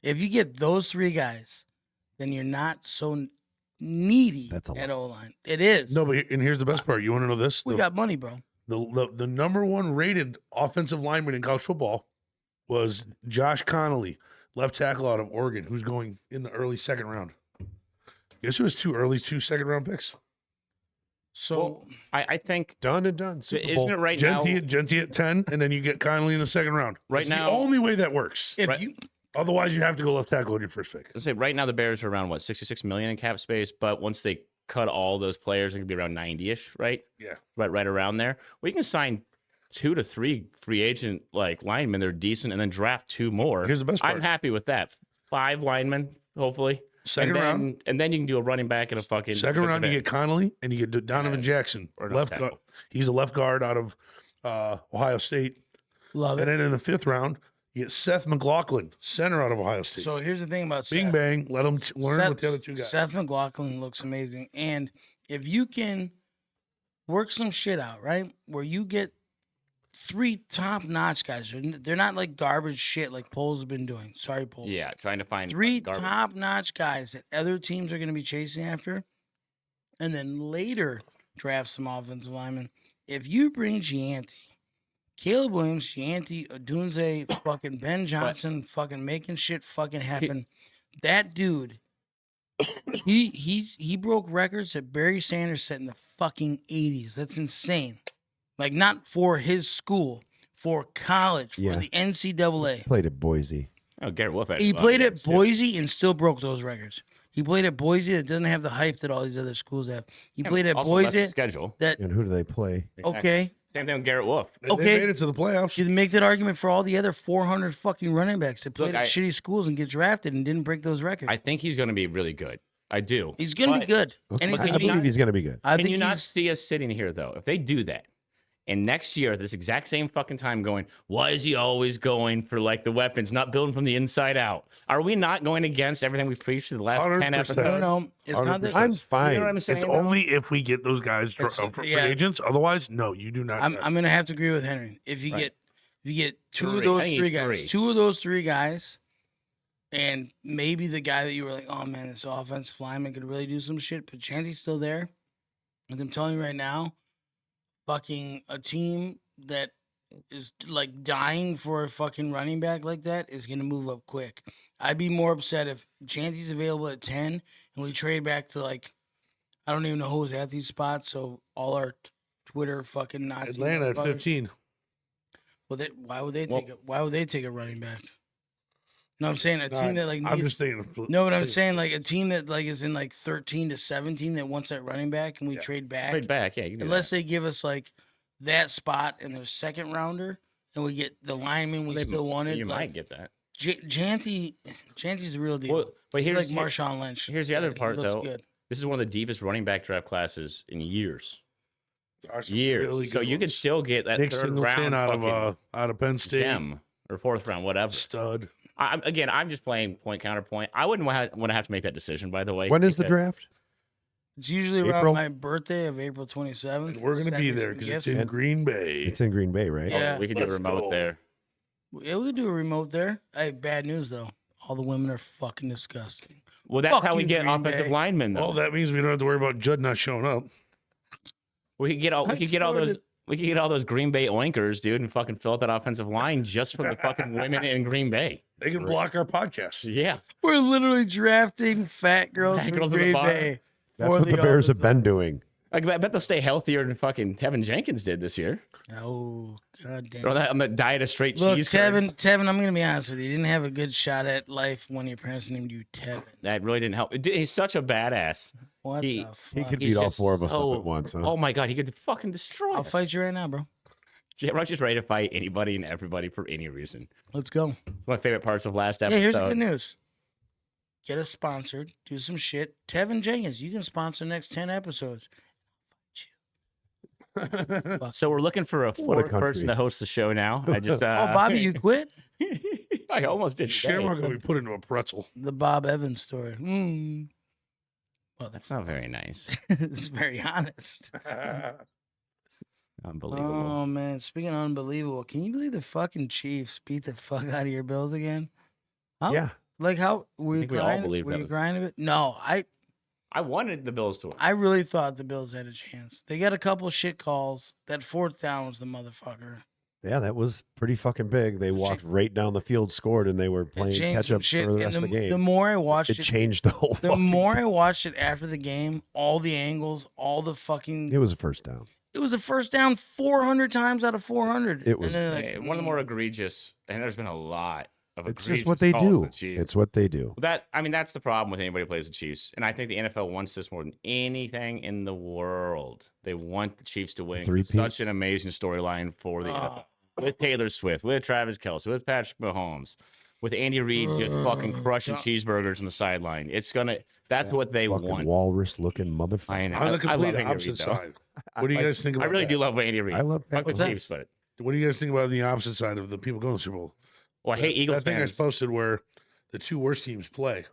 [SPEAKER 2] If you get those 3 guys, then you're not so needy
[SPEAKER 4] That's a
[SPEAKER 2] at
[SPEAKER 4] lot.
[SPEAKER 2] O-line. It is.
[SPEAKER 3] No, but and here's the best part. You want to know this?
[SPEAKER 2] we got money, bro.
[SPEAKER 3] The number one rated offensive lineman in college football was Josh Connolly, left tackle out of Oregon, who's going in the early second round. Guess who has 2 second round picks?
[SPEAKER 2] So
[SPEAKER 5] Well, I think
[SPEAKER 4] Done and done. Super
[SPEAKER 5] isn't
[SPEAKER 4] Bowl.
[SPEAKER 5] it right now?
[SPEAKER 3] Genty at 10, and then you get Connolly in the second round.
[SPEAKER 5] Right
[SPEAKER 3] It's
[SPEAKER 5] now-
[SPEAKER 3] the only way that works.
[SPEAKER 2] if
[SPEAKER 5] Right.
[SPEAKER 2] you
[SPEAKER 3] Otherwise, you have to go left tackle in your first pick.
[SPEAKER 5] Let's say right now the Bears are around what 66 million in cap space, but once they cut all those players, it could be around 90ish, right?
[SPEAKER 3] Yeah.
[SPEAKER 5] Right around there. We can sign 2 to 3 free agent like linemen. They're decent, and then draft 2 more.
[SPEAKER 3] Here's the best part.
[SPEAKER 5] I'm happy with that. 5 linemen, hopefully.
[SPEAKER 3] Second round.
[SPEAKER 5] And then you can do a running back and a fucking
[SPEAKER 3] Second round, you
[SPEAKER 5] defensive
[SPEAKER 3] get Connolly and you get Donovan Jackson,
[SPEAKER 5] or
[SPEAKER 3] left
[SPEAKER 5] tackle.
[SPEAKER 3] guard. He's a left guard out of Ohio State.
[SPEAKER 2] love
[SPEAKER 3] And
[SPEAKER 2] it.
[SPEAKER 3] then in the 5th round, you get Seth McLaughlin, center out of Ohio State.
[SPEAKER 2] So here's the thing about
[SPEAKER 3] Bing
[SPEAKER 2] Seth.
[SPEAKER 3] bang, let him learn with the other 2 guys.
[SPEAKER 2] Seth McLaughlin looks amazing. And if you can work some shit out, right? Where you get 3 top-notch guys. They're not like garbage shit like Poles has been doing. Sorry, Poles.
[SPEAKER 5] Yeah, trying to find
[SPEAKER 2] 3
[SPEAKER 5] garbage.
[SPEAKER 2] top-notch guys that other teams are going to be chasing after. And then later draft some offensive linemen. If you bring Gianti, Caleb Williams, Gianti, Odunze, fucking Ben Johnson, fucking making shit fucking happen. That dude, he broke records that Barry Sanders set in the fucking 80s. That's insane. Like not for his school, for college, for
[SPEAKER 4] Yeah.
[SPEAKER 2] the NCAA.
[SPEAKER 4] Played at Boise.
[SPEAKER 5] Oh, Garrett Wolf.
[SPEAKER 2] He played at Boise and still broke those records. He played at Boise that doesn't have the hype that all these other schools have. He played at Boise
[SPEAKER 5] schedule.
[SPEAKER 2] that
[SPEAKER 4] And who do they play?
[SPEAKER 2] okay.
[SPEAKER 5] Same thing with Garrett Wolf.
[SPEAKER 3] They
[SPEAKER 2] Okay.
[SPEAKER 3] made it to the playoffs.
[SPEAKER 2] You can make that argument for all the other 400 fucking running backs that played
[SPEAKER 5] Look,
[SPEAKER 2] at
[SPEAKER 5] I-
[SPEAKER 2] shitty schools and get drafted and didn't break those records.
[SPEAKER 5] I think he's going to be really good. I do.
[SPEAKER 2] He's gonna be
[SPEAKER 5] But
[SPEAKER 2] good.
[SPEAKER 4] Okay.
[SPEAKER 2] And he's
[SPEAKER 4] I
[SPEAKER 2] gonna be.
[SPEAKER 4] believe he's going to be good.
[SPEAKER 2] I
[SPEAKER 5] Can
[SPEAKER 2] think
[SPEAKER 5] you not
[SPEAKER 2] he's-
[SPEAKER 5] see us sitting here though? If they do that, and next year at this exact same fucking time, going, why is he always going for like the weapons, not building from the inside out? Are we not going against everything we've preached for the last 10
[SPEAKER 3] 100%.
[SPEAKER 5] episodes?
[SPEAKER 2] I don't know. It's not that.
[SPEAKER 4] I'm
[SPEAKER 5] You
[SPEAKER 4] fine.
[SPEAKER 5] know what I'm saying?
[SPEAKER 3] It's
[SPEAKER 5] though?
[SPEAKER 3] only if we get those guys
[SPEAKER 2] It's-
[SPEAKER 3] free
[SPEAKER 2] yeah.
[SPEAKER 3] agents. Otherwise, no, you do not.
[SPEAKER 2] I'm gonna have to agree with Henry. If you
[SPEAKER 5] Right.
[SPEAKER 2] get 2 of
[SPEAKER 5] Three.
[SPEAKER 2] those
[SPEAKER 5] I think
[SPEAKER 2] 3
[SPEAKER 5] you need
[SPEAKER 2] guys,
[SPEAKER 5] three.
[SPEAKER 2] 2 of those 3 guys, and maybe the guy that you were like, oh man, this offensive lineman could really do some shit, but Chancy's still there. And I'm telling you right now, fucking a team that is like dying for a fucking running back like that is gonna move up quick. I'd be more upset if Chancy's available at 10 and we trade back to like I don't even know who's at these spots, so all our Twitter fucking Nazi
[SPEAKER 3] Atlanta at
[SPEAKER 2] motherfuckers-
[SPEAKER 3] 15.
[SPEAKER 2] Well, why would they
[SPEAKER 5] Well-
[SPEAKER 2] take it? Why would they take a running back? No, I'm saying a
[SPEAKER 3] No,
[SPEAKER 2] team that like
[SPEAKER 3] I'm
[SPEAKER 2] needs,
[SPEAKER 3] just saying.
[SPEAKER 2] no, but I'm saying like a team that like is in like 13 to 17 that wants that running back and we
[SPEAKER 3] Yeah.
[SPEAKER 2] trade back.
[SPEAKER 5] Trade back, yeah. You can do
[SPEAKER 2] Unless they give us like that spot in their second rounder and we get the lineman we
[SPEAKER 5] that.
[SPEAKER 2] still wanted.
[SPEAKER 5] You
[SPEAKER 2] like,
[SPEAKER 5] might get that.
[SPEAKER 2] Janty's the real deal.
[SPEAKER 5] Well, but
[SPEAKER 2] He's
[SPEAKER 5] here's
[SPEAKER 2] like Marshawn Lynch.
[SPEAKER 5] here's the other
[SPEAKER 2] He
[SPEAKER 5] part,
[SPEAKER 2] looks
[SPEAKER 5] though.
[SPEAKER 2] good.
[SPEAKER 5] This is one of the deepest running back draft classes in years.
[SPEAKER 3] There are some
[SPEAKER 5] Years.
[SPEAKER 3] really
[SPEAKER 5] So
[SPEAKER 3] good
[SPEAKER 5] you could
[SPEAKER 3] ones.
[SPEAKER 5] still get that
[SPEAKER 3] Nick
[SPEAKER 5] third
[SPEAKER 3] Singleton
[SPEAKER 5] round
[SPEAKER 3] out of Penn State.
[SPEAKER 5] gem or 4th round, whatever.
[SPEAKER 3] Stud.
[SPEAKER 5] I'm just playing point counterpoint. I wouldn't want to have to make that decision, by the way.
[SPEAKER 4] When is the
[SPEAKER 5] because-
[SPEAKER 4] draft?
[SPEAKER 2] It's usually around
[SPEAKER 4] April?
[SPEAKER 2] my birthday of April 27th.
[SPEAKER 3] And we're going to
[SPEAKER 2] Send
[SPEAKER 3] be
[SPEAKER 2] me
[SPEAKER 3] there
[SPEAKER 2] some
[SPEAKER 3] because
[SPEAKER 2] gifts.
[SPEAKER 3] it's in
[SPEAKER 4] And-
[SPEAKER 3] Green Bay.
[SPEAKER 4] It's in Green Bay, right?
[SPEAKER 2] Yeah.
[SPEAKER 5] We could do a
[SPEAKER 3] Let's
[SPEAKER 5] remote
[SPEAKER 3] go.
[SPEAKER 5] there.
[SPEAKER 2] Yeah, we could do a remote there. Hey, bad news though. All the women are fucking disgusting.
[SPEAKER 5] Well, that's
[SPEAKER 2] Fuck
[SPEAKER 5] how we
[SPEAKER 2] you,
[SPEAKER 5] get
[SPEAKER 2] Green
[SPEAKER 5] offensive
[SPEAKER 2] Bay.
[SPEAKER 5] linemen, though.
[SPEAKER 3] Well, that means we don't have to worry about Judd not showing up.
[SPEAKER 5] We could get all
[SPEAKER 2] I
[SPEAKER 5] those.
[SPEAKER 2] started-
[SPEAKER 5] We could get all those Green Bay oinkers, dude, and fucking fill out that offensive line just for the fucking women in Green Bay.
[SPEAKER 3] They can block our podcast.
[SPEAKER 5] Yeah,
[SPEAKER 2] We're literally drafting fat girls
[SPEAKER 5] Fat
[SPEAKER 2] from
[SPEAKER 5] girls at the
[SPEAKER 2] Green
[SPEAKER 5] bar.
[SPEAKER 2] Bay.
[SPEAKER 4] That's
[SPEAKER 2] for
[SPEAKER 4] what the Bears have
[SPEAKER 2] offensive
[SPEAKER 4] been
[SPEAKER 2] line.
[SPEAKER 4] doing.
[SPEAKER 5] I bet they'll stay healthier than fucking Tevin Jenkins did this year.
[SPEAKER 2] Oh, god damn.
[SPEAKER 5] They're on that diet of straight
[SPEAKER 2] Look,
[SPEAKER 5] cheese. curds.
[SPEAKER 2] Tevin, I'm gonna be honest with you. You didn't have a good shot at life when your parents named you Tevin.
[SPEAKER 5] That really didn't help. He's such a badass.
[SPEAKER 2] What
[SPEAKER 5] He-
[SPEAKER 2] the
[SPEAKER 4] He
[SPEAKER 2] fuck?
[SPEAKER 4] could
[SPEAKER 5] He's
[SPEAKER 4] beat all
[SPEAKER 5] just
[SPEAKER 4] 4 of us
[SPEAKER 5] so-
[SPEAKER 4] up at once, huh?
[SPEAKER 5] Oh my god, he could fucking destroy
[SPEAKER 2] I'll
[SPEAKER 5] us.
[SPEAKER 2] fight you right now, bro.
[SPEAKER 5] Shamrock's just ready to fight anybody and everybody for any reason.
[SPEAKER 2] Let's go.
[SPEAKER 5] It's one of my favorite parts of last
[SPEAKER 2] Yeah,
[SPEAKER 5] episode.
[SPEAKER 2] here's the good news. Get us sponsored. Do some shit. Tevin Jenkins, you can sponsor the next 10 episodes.
[SPEAKER 5] So we're looking for a
[SPEAKER 4] What a
[SPEAKER 5] 4th person
[SPEAKER 4] country.
[SPEAKER 5] to host the show now. I just
[SPEAKER 2] Oh, Bobby, you quit?
[SPEAKER 5] I almost did.
[SPEAKER 3] Shamrock
[SPEAKER 5] today.
[SPEAKER 3] will be put into a pretzel.
[SPEAKER 2] The Bob Evans story. Well,
[SPEAKER 5] That's not very nice.
[SPEAKER 2] it's very honest.
[SPEAKER 5] Unbelievable.
[SPEAKER 2] Oh man, speaking of unbelievable, can you believe the fucking Chiefs beat the fuck out of your Bills again? Huh?
[SPEAKER 4] Yeah.
[SPEAKER 2] Like how were you
[SPEAKER 5] think we all
[SPEAKER 2] crying?
[SPEAKER 5] believe
[SPEAKER 2] Were
[SPEAKER 5] that
[SPEAKER 2] you
[SPEAKER 5] was-
[SPEAKER 2] crying a bit? No,
[SPEAKER 5] I wanted the Bills to win.
[SPEAKER 2] I really thought the Bills had a chance. They got a couple shit calls. That 4th down was the motherfucker.
[SPEAKER 4] Yeah, that was pretty fucking big. They walked right down the field, scored, and they were
[SPEAKER 2] It
[SPEAKER 4] playing
[SPEAKER 2] changed
[SPEAKER 4] catch
[SPEAKER 2] some
[SPEAKER 4] up
[SPEAKER 2] shit.
[SPEAKER 4] for the
[SPEAKER 2] And
[SPEAKER 4] rest of the game.
[SPEAKER 2] the more I watched
[SPEAKER 4] It
[SPEAKER 2] it,
[SPEAKER 4] changed the whole.
[SPEAKER 2] the
[SPEAKER 4] fucking
[SPEAKER 2] more I watched it after the game, all the angles, all the fucking.
[SPEAKER 4] It was a first down.
[SPEAKER 2] It was a first down 400 times out of 400.
[SPEAKER 4] It was-
[SPEAKER 2] And then,
[SPEAKER 5] Hey, one of the more egregious, and there's been a lot of
[SPEAKER 4] It's
[SPEAKER 5] egregious
[SPEAKER 4] just what they
[SPEAKER 5] calls
[SPEAKER 4] do.
[SPEAKER 5] with the Chiefs.
[SPEAKER 4] It's what they do.
[SPEAKER 5] That's the problem with anybody who plays the Chiefs, and I think the NFL wants this more than anything in the world. They want the Chiefs to win. It's
[SPEAKER 4] Three-peat.
[SPEAKER 5] such an amazing storyline for the NFL. With Taylor Swift, with Travis Kelce, with Patrick Mahomes, with Andy Reid just fucking crushing cheeseburgers on the sideline. That's what they
[SPEAKER 4] Fucking
[SPEAKER 5] want.
[SPEAKER 4] walrus-looking motherfucker.
[SPEAKER 5] I know.
[SPEAKER 3] On the
[SPEAKER 5] I
[SPEAKER 3] complete
[SPEAKER 5] love Andy
[SPEAKER 3] opposite
[SPEAKER 5] Reid, though.
[SPEAKER 3] side. What do you guys think
[SPEAKER 5] I
[SPEAKER 3] about
[SPEAKER 5] really
[SPEAKER 3] that?
[SPEAKER 5] do love Andy Reid.
[SPEAKER 4] I love
[SPEAKER 5] Fuck the
[SPEAKER 4] Patrick
[SPEAKER 5] Chiefs, but
[SPEAKER 3] What do you guys think about the opposite side of the people going to the Super Bowl?
[SPEAKER 5] well, I hate Eagles
[SPEAKER 3] That thing I
[SPEAKER 5] fans.
[SPEAKER 3] posted where the two worst teams play.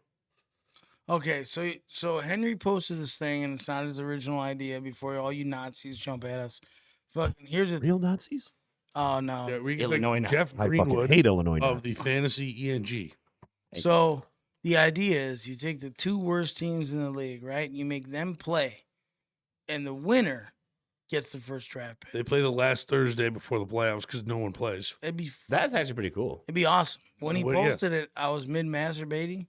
[SPEAKER 2] Okay, so Henry posted this thing, and it's not his original idea. Before all you Nazis jump at us, fucking here's the.
[SPEAKER 4] Real Nazis?
[SPEAKER 2] Oh no.
[SPEAKER 3] Yeah, we get
[SPEAKER 5] Illinois
[SPEAKER 3] like Jeff
[SPEAKER 4] I fucking
[SPEAKER 3] Greenwood
[SPEAKER 4] hate Illinois
[SPEAKER 3] of
[SPEAKER 4] Nazis.
[SPEAKER 3] the fantasy ENG.
[SPEAKER 2] So the idea is you take the two worst teams in the league, right? You make them play, and the winner gets the first draft pick.
[SPEAKER 3] They play the last Thursday before the playoffs because no one plays.
[SPEAKER 5] That's actually pretty cool.
[SPEAKER 2] It'd be awesome. When he
[SPEAKER 3] Well, yeah.
[SPEAKER 2] posted it, I was mid masturbating,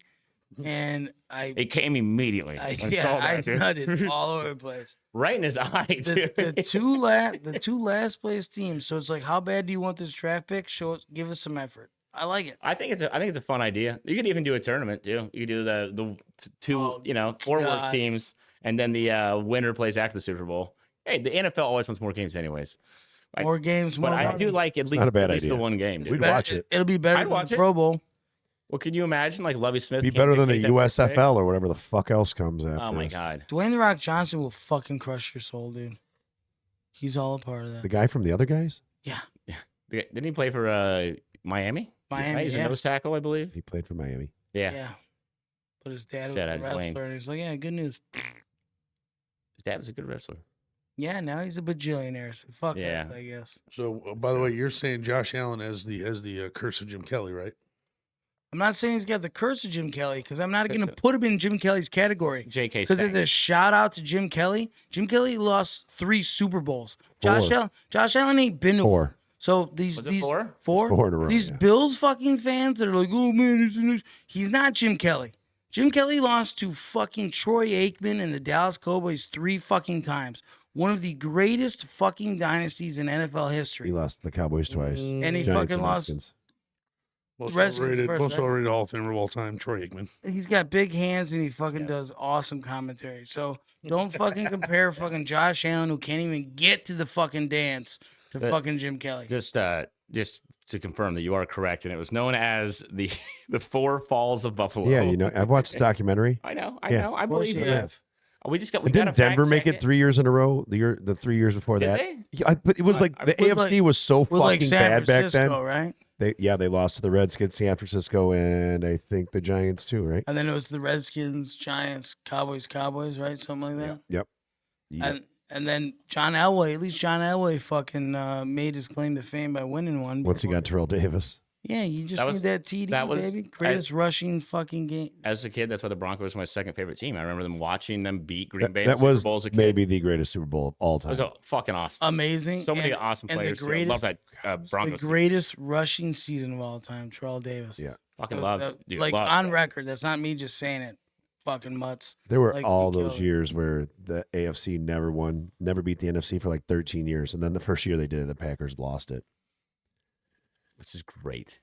[SPEAKER 2] and I
[SPEAKER 5] It came immediately.
[SPEAKER 2] I
[SPEAKER 5] when I saw that, dude.
[SPEAKER 2] nutted all over the place.
[SPEAKER 5] right in his eye, dude.
[SPEAKER 2] The two last place teams. So it's like, how bad do you want this draft pick? Give us some effort. I like it.
[SPEAKER 5] I think it's a fun idea. You could even do a tournament too. You could do the two,
[SPEAKER 2] Oh,
[SPEAKER 5] four worst
[SPEAKER 2] God.
[SPEAKER 5] teams, and then the winner plays after the Super Bowl. Hey, the NFL always wants more games, anyways.
[SPEAKER 2] More games, more
[SPEAKER 5] But I
[SPEAKER 2] money.
[SPEAKER 5] do like at least
[SPEAKER 4] not a bad
[SPEAKER 5] at least the
[SPEAKER 4] idea.
[SPEAKER 5] one game.
[SPEAKER 2] It's
[SPEAKER 5] dude.
[SPEAKER 4] We'd watch it.
[SPEAKER 2] It'll be better
[SPEAKER 5] I'd
[SPEAKER 2] than
[SPEAKER 5] watch
[SPEAKER 2] the
[SPEAKER 5] it.
[SPEAKER 2] Pro Bowl.
[SPEAKER 5] Well, can you imagine like Lovie Smith?
[SPEAKER 4] Be
[SPEAKER 5] can't
[SPEAKER 4] better than the
[SPEAKER 5] dictate that first pick?
[SPEAKER 4] USFL or whatever the fuck else comes after.
[SPEAKER 5] Oh my
[SPEAKER 4] this.
[SPEAKER 5] god.
[SPEAKER 2] Dwayne the Rock Johnson will fucking crush your soul, dude. He's all a part of that.
[SPEAKER 4] The guy from the other guys?
[SPEAKER 5] Didn't he play for Miami?
[SPEAKER 2] Miami,
[SPEAKER 5] Right? He's
[SPEAKER 2] yeah.
[SPEAKER 5] a nose tackle, I believe.
[SPEAKER 4] He played for Miami.
[SPEAKER 5] Yeah.
[SPEAKER 2] Yeah. But his dad was
[SPEAKER 5] Shout
[SPEAKER 2] a
[SPEAKER 5] out to Dwayne.
[SPEAKER 2] wrestler, and he's like, yeah, good news.
[SPEAKER 5] His dad was a good wrestler.
[SPEAKER 2] Yeah, now he's a bajillionaire. So fuck
[SPEAKER 5] Yeah.
[SPEAKER 2] us, I guess.
[SPEAKER 3] So, by the way, you're saying Josh Allen as the curse of Jim Kelly, right?
[SPEAKER 2] I'm not saying he's got the curse of Jim Kelly because I'm not going to put him in Jim Kelly's category.
[SPEAKER 5] J.K.
[SPEAKER 2] Because
[SPEAKER 5] Stank.
[SPEAKER 2] it's a shout out to Jim Kelly. Jim Kelly lost 3 Super Bowls. Josh Allen ain't been to one.
[SPEAKER 4] 4.
[SPEAKER 2] So these
[SPEAKER 5] Was it 4?
[SPEAKER 4] 4 in a row,
[SPEAKER 2] These
[SPEAKER 4] yeah.
[SPEAKER 2] Bills fucking fans that are like, oh man, he's not Jim Kelly. Jim Kelly lost to fucking Troy Aikman and the Dallas Cowboys 3 fucking times. One of the greatest fucking dynasties in NFL
[SPEAKER 4] He
[SPEAKER 2] history.
[SPEAKER 4] lost to the Cowboys twice.
[SPEAKER 2] And he
[SPEAKER 4] Giants
[SPEAKER 2] fucking
[SPEAKER 4] and
[SPEAKER 2] lost.
[SPEAKER 4] Redskins.
[SPEAKER 3] Most
[SPEAKER 2] Redskins
[SPEAKER 3] overrated,
[SPEAKER 2] first,
[SPEAKER 3] most
[SPEAKER 2] right?
[SPEAKER 3] overrated Hall of Famer of all time, Troy Aikman.
[SPEAKER 2] He's got big hands and he fucking does awesome commentary. So don't fucking compare fucking Josh Allen, who can't even get to the fucking dance, to fucking Jim Kelly.
[SPEAKER 5] Just to confirm that you are correct, and it was known as the 4 Falls of Buffalo.
[SPEAKER 4] Yeah, I've watched the documentary.
[SPEAKER 5] I know,
[SPEAKER 4] Yeah.
[SPEAKER 5] I
[SPEAKER 2] Of course
[SPEAKER 5] believe
[SPEAKER 2] you
[SPEAKER 5] you.
[SPEAKER 2] have.
[SPEAKER 5] We just got. We
[SPEAKER 4] And didn't
[SPEAKER 5] gotta fact
[SPEAKER 4] Denver make
[SPEAKER 5] check
[SPEAKER 4] it 3 years in a row? The 3 years before
[SPEAKER 5] Did
[SPEAKER 4] that?
[SPEAKER 5] they?
[SPEAKER 4] Yeah, but it was like the
[SPEAKER 2] With
[SPEAKER 4] AFC was so
[SPEAKER 2] With like
[SPEAKER 4] fucking
[SPEAKER 2] San
[SPEAKER 4] bad back then.
[SPEAKER 2] Francisco, right?
[SPEAKER 4] They lost to the Redskins, San Francisco, and I think the Giants too, right?
[SPEAKER 2] And then it was the Redskins, Giants, Cowboys, right? Something like that.
[SPEAKER 4] Yep.
[SPEAKER 2] And then John Elway, at least John Elway fucking made his claim to fame by winning one.
[SPEAKER 4] Once he
[SPEAKER 2] before-
[SPEAKER 4] got Terrell Davis.
[SPEAKER 2] Yeah, you just
[SPEAKER 5] That was-
[SPEAKER 2] need that TD,
[SPEAKER 5] that was-
[SPEAKER 2] baby. Greatest rushing fucking game.
[SPEAKER 5] As a kid, that's why the Broncos were my second favorite team. I remember them watching them beat Green Bay. in
[SPEAKER 4] That
[SPEAKER 5] the Super
[SPEAKER 4] was
[SPEAKER 5] Bowl as a kid.
[SPEAKER 4] maybe the greatest Super Bowl of all
[SPEAKER 5] It
[SPEAKER 4] time.
[SPEAKER 5] was fucking awesome.
[SPEAKER 2] Amazing.
[SPEAKER 5] So many
[SPEAKER 2] and-
[SPEAKER 5] awesome
[SPEAKER 2] and the
[SPEAKER 5] players. too. I
[SPEAKER 2] greatest-
[SPEAKER 5] love that
[SPEAKER 2] The
[SPEAKER 5] Broncos. team.
[SPEAKER 2] greatest rushing season of all time, Terrell Davis.
[SPEAKER 4] Yeah.
[SPEAKER 5] Fucking
[SPEAKER 2] That-
[SPEAKER 5] love,
[SPEAKER 2] that-
[SPEAKER 5] dude.
[SPEAKER 2] like
[SPEAKER 5] love
[SPEAKER 2] on
[SPEAKER 5] that.
[SPEAKER 2] record, that's not me just saying it. Fucking mutts.
[SPEAKER 4] There were
[SPEAKER 2] like,
[SPEAKER 4] all
[SPEAKER 2] he
[SPEAKER 4] those
[SPEAKER 2] killed it.
[SPEAKER 4] years where the AFC never won, never beat the NFC for like 13 years. And then the first year they did it, the Packers lost it.
[SPEAKER 5] This is great.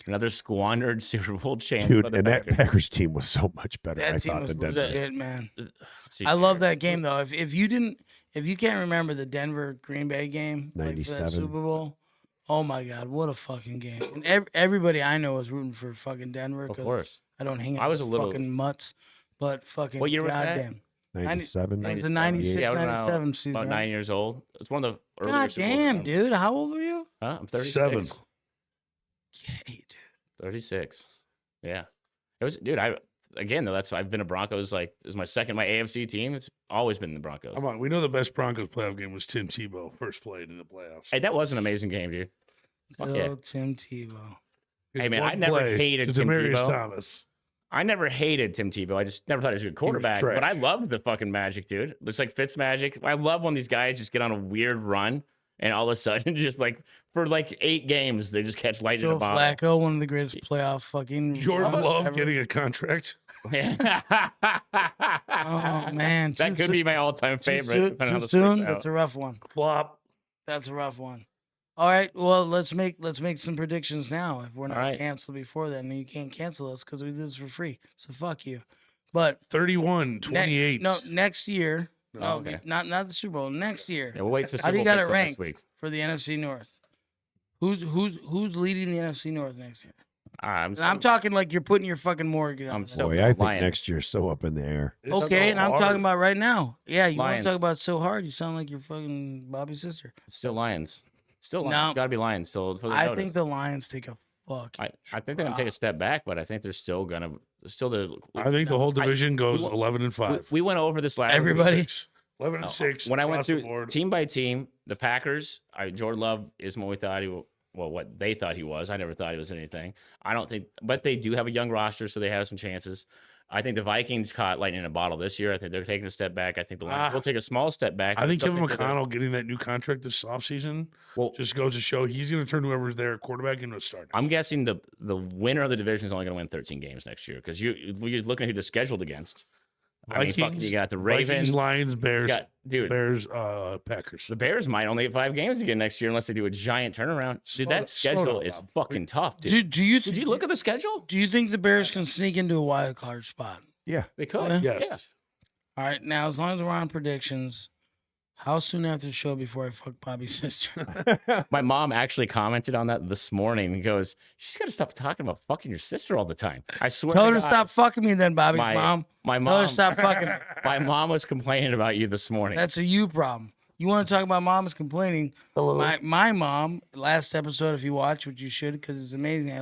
[SPEAKER 5] Another squandered Super Bowl chance.
[SPEAKER 4] Dude,
[SPEAKER 5] for the
[SPEAKER 4] and that
[SPEAKER 5] Packers.
[SPEAKER 4] Packers team was so much better, I
[SPEAKER 2] That team
[SPEAKER 4] thought,
[SPEAKER 2] was
[SPEAKER 4] than
[SPEAKER 2] was
[SPEAKER 4] Denver.
[SPEAKER 2] shit, man.
[SPEAKER 5] See,
[SPEAKER 2] I love that game though. If you can't remember the Denver Green Bay game, like for that
[SPEAKER 4] 97.
[SPEAKER 2] Super Bowl, oh my god, what a fucking game! And everybody I know was rooting for fucking Denver.
[SPEAKER 5] Of
[SPEAKER 2] 'cause
[SPEAKER 5] course.
[SPEAKER 2] I don't hang out
[SPEAKER 5] I was
[SPEAKER 2] with
[SPEAKER 5] a little-
[SPEAKER 2] fucking mutts, but fucking
[SPEAKER 5] What year was that?
[SPEAKER 2] goddamn.
[SPEAKER 4] 97.
[SPEAKER 2] It was a 96,
[SPEAKER 5] Yeah, I was around
[SPEAKER 2] 97 season.
[SPEAKER 5] about
[SPEAKER 2] right?
[SPEAKER 5] 9 years old. It's one of the earlier
[SPEAKER 2] God
[SPEAKER 5] Super Bowls
[SPEAKER 2] damn,
[SPEAKER 5] around.
[SPEAKER 2] dude, how old were you?
[SPEAKER 5] Huh? I'm 36.
[SPEAKER 3] 7.
[SPEAKER 2] Yeah, dude.
[SPEAKER 5] 36. Yeah. It was, dude, again, though, I've been a Broncos, like, this is my AFC team. It's always been the Broncos.
[SPEAKER 3] Come on, we know the best Broncos playoff game was Tim Tebow first played in the playoffs.
[SPEAKER 5] Hey, that was an amazing game, dude. Fuck
[SPEAKER 2] Good
[SPEAKER 5] yeah.
[SPEAKER 2] old Tim Tebow.
[SPEAKER 5] Hey, man,
[SPEAKER 3] One
[SPEAKER 5] I never
[SPEAKER 3] play
[SPEAKER 5] hated
[SPEAKER 3] to
[SPEAKER 5] Tim
[SPEAKER 3] Demaryius
[SPEAKER 5] Tebow.
[SPEAKER 3] Thomas.
[SPEAKER 5] I never hated Tim Tebow. I just never thought he was a good quarterback. But
[SPEAKER 3] trash.
[SPEAKER 5] I loved the fucking magic, dude. Looks like Fitz magic. I love when these guys just get on a weird run and all of a sudden just like for like 8 games. They just catch lightning in
[SPEAKER 2] Joe
[SPEAKER 5] a bottle.
[SPEAKER 2] Flacco, one of the greatest playoff fucking.
[SPEAKER 3] Jordan Love
[SPEAKER 2] ever.
[SPEAKER 3] getting a contract.
[SPEAKER 2] Oh man,
[SPEAKER 5] That could be my all-time favorite. depending on how
[SPEAKER 2] Too
[SPEAKER 5] this works
[SPEAKER 2] soon.
[SPEAKER 5] out.
[SPEAKER 2] That's a rough one.
[SPEAKER 3] Flop.
[SPEAKER 2] That's a rough one. All right. Well, let's make some predictions now. If we're not
[SPEAKER 5] right.
[SPEAKER 2] canceled before then, you can't cancel us because we do this for free. So fuck you. But
[SPEAKER 3] 31, 28.
[SPEAKER 2] next year. No,
[SPEAKER 5] okay.
[SPEAKER 2] not the Super Bowl. Next year.
[SPEAKER 5] Yeah, we'll wait to
[SPEAKER 2] How do you
[SPEAKER 5] Super Bowl
[SPEAKER 2] got it
[SPEAKER 5] picks up next
[SPEAKER 2] ranked
[SPEAKER 5] week.
[SPEAKER 2] for the NFC North? Who's leading the NFC North next year?
[SPEAKER 5] I'm
[SPEAKER 2] And I'm talking like you're putting your fucking mortgage on.
[SPEAKER 5] I'm
[SPEAKER 2] it.
[SPEAKER 5] still
[SPEAKER 4] Boy, I think
[SPEAKER 5] Lions.
[SPEAKER 4] next year's so up in the air.
[SPEAKER 3] It's
[SPEAKER 2] Okay, and I'm
[SPEAKER 3] hard.
[SPEAKER 2] talking about right now. Yeah, you want
[SPEAKER 5] Lions.
[SPEAKER 2] to talk about so hard? You sound like you're fucking Bobby's sister.
[SPEAKER 5] Still Lions. Still Lions.
[SPEAKER 2] No.
[SPEAKER 5] Got to be Lions. Still. For the
[SPEAKER 2] I
[SPEAKER 5] notice.
[SPEAKER 2] think the Lions take a fuck.
[SPEAKER 5] I think they're gonna take a step back, but I think they're still gonna the.
[SPEAKER 3] I think the whole division goes
[SPEAKER 5] we-
[SPEAKER 3] 11 and 5.
[SPEAKER 5] We went over this last.
[SPEAKER 2] Everybody.
[SPEAKER 3] 11 and 6.
[SPEAKER 5] When I went
[SPEAKER 3] across the
[SPEAKER 5] through
[SPEAKER 3] board.
[SPEAKER 5] team by team, the Packers, Jordan Love is what we thought what they thought he was. I never thought he was anything. I don't think, but they do have a young roster, so they have some chances. I think the Vikings caught lightning in a bottle this year. I think they're taking a step back. I think the Lions will take a small step back.
[SPEAKER 3] I think
[SPEAKER 5] Still
[SPEAKER 3] Kevin
[SPEAKER 5] they're gonna-
[SPEAKER 3] McConnell getting that new contract this offseason
[SPEAKER 5] Well,
[SPEAKER 3] just goes to show he's going to turn whoever's there quarterback into a starter.
[SPEAKER 5] I'm guessing the winner of the division is only going to win 13 games next year because you're looking at who they're scheduled against. I mean, fuck, you got the Ravens,
[SPEAKER 3] Vikings, Lions, Bears,
[SPEAKER 5] dude.
[SPEAKER 3] Bears, Packers.
[SPEAKER 5] The Bears might only have 5 games again next year unless they do a giant turnaround. Dude, that
[SPEAKER 3] Slow
[SPEAKER 5] schedule
[SPEAKER 3] down,
[SPEAKER 5] is
[SPEAKER 3] Bob.
[SPEAKER 5] fucking tough, dude.
[SPEAKER 2] Do you
[SPEAKER 5] Did you look at the schedule?
[SPEAKER 2] Do you think the Bears can sneak into a wild card spot?
[SPEAKER 4] Yeah.
[SPEAKER 5] They could.
[SPEAKER 2] Yeah.
[SPEAKER 3] Yes.
[SPEAKER 5] Yeah.
[SPEAKER 2] All right, now as long as we're on predictions, how soon after the show before I fuck Bobby's sister?
[SPEAKER 5] My mom actually commented on that this morning and goes, "She's got to stop talking about fucking your sister all the time." I swear.
[SPEAKER 2] Tell her
[SPEAKER 5] to
[SPEAKER 2] to
[SPEAKER 5] God,
[SPEAKER 2] stop fucking me then, Bobby's
[SPEAKER 5] my
[SPEAKER 2] mom.
[SPEAKER 5] My
[SPEAKER 2] Tell her
[SPEAKER 5] mom.
[SPEAKER 2] to stop fucking me.
[SPEAKER 5] My mom was complaining about you this morning.
[SPEAKER 2] That's a you problem. You want to talk about moms complaining? My mom, last episode, if you watch, which you should, because it's amazing. I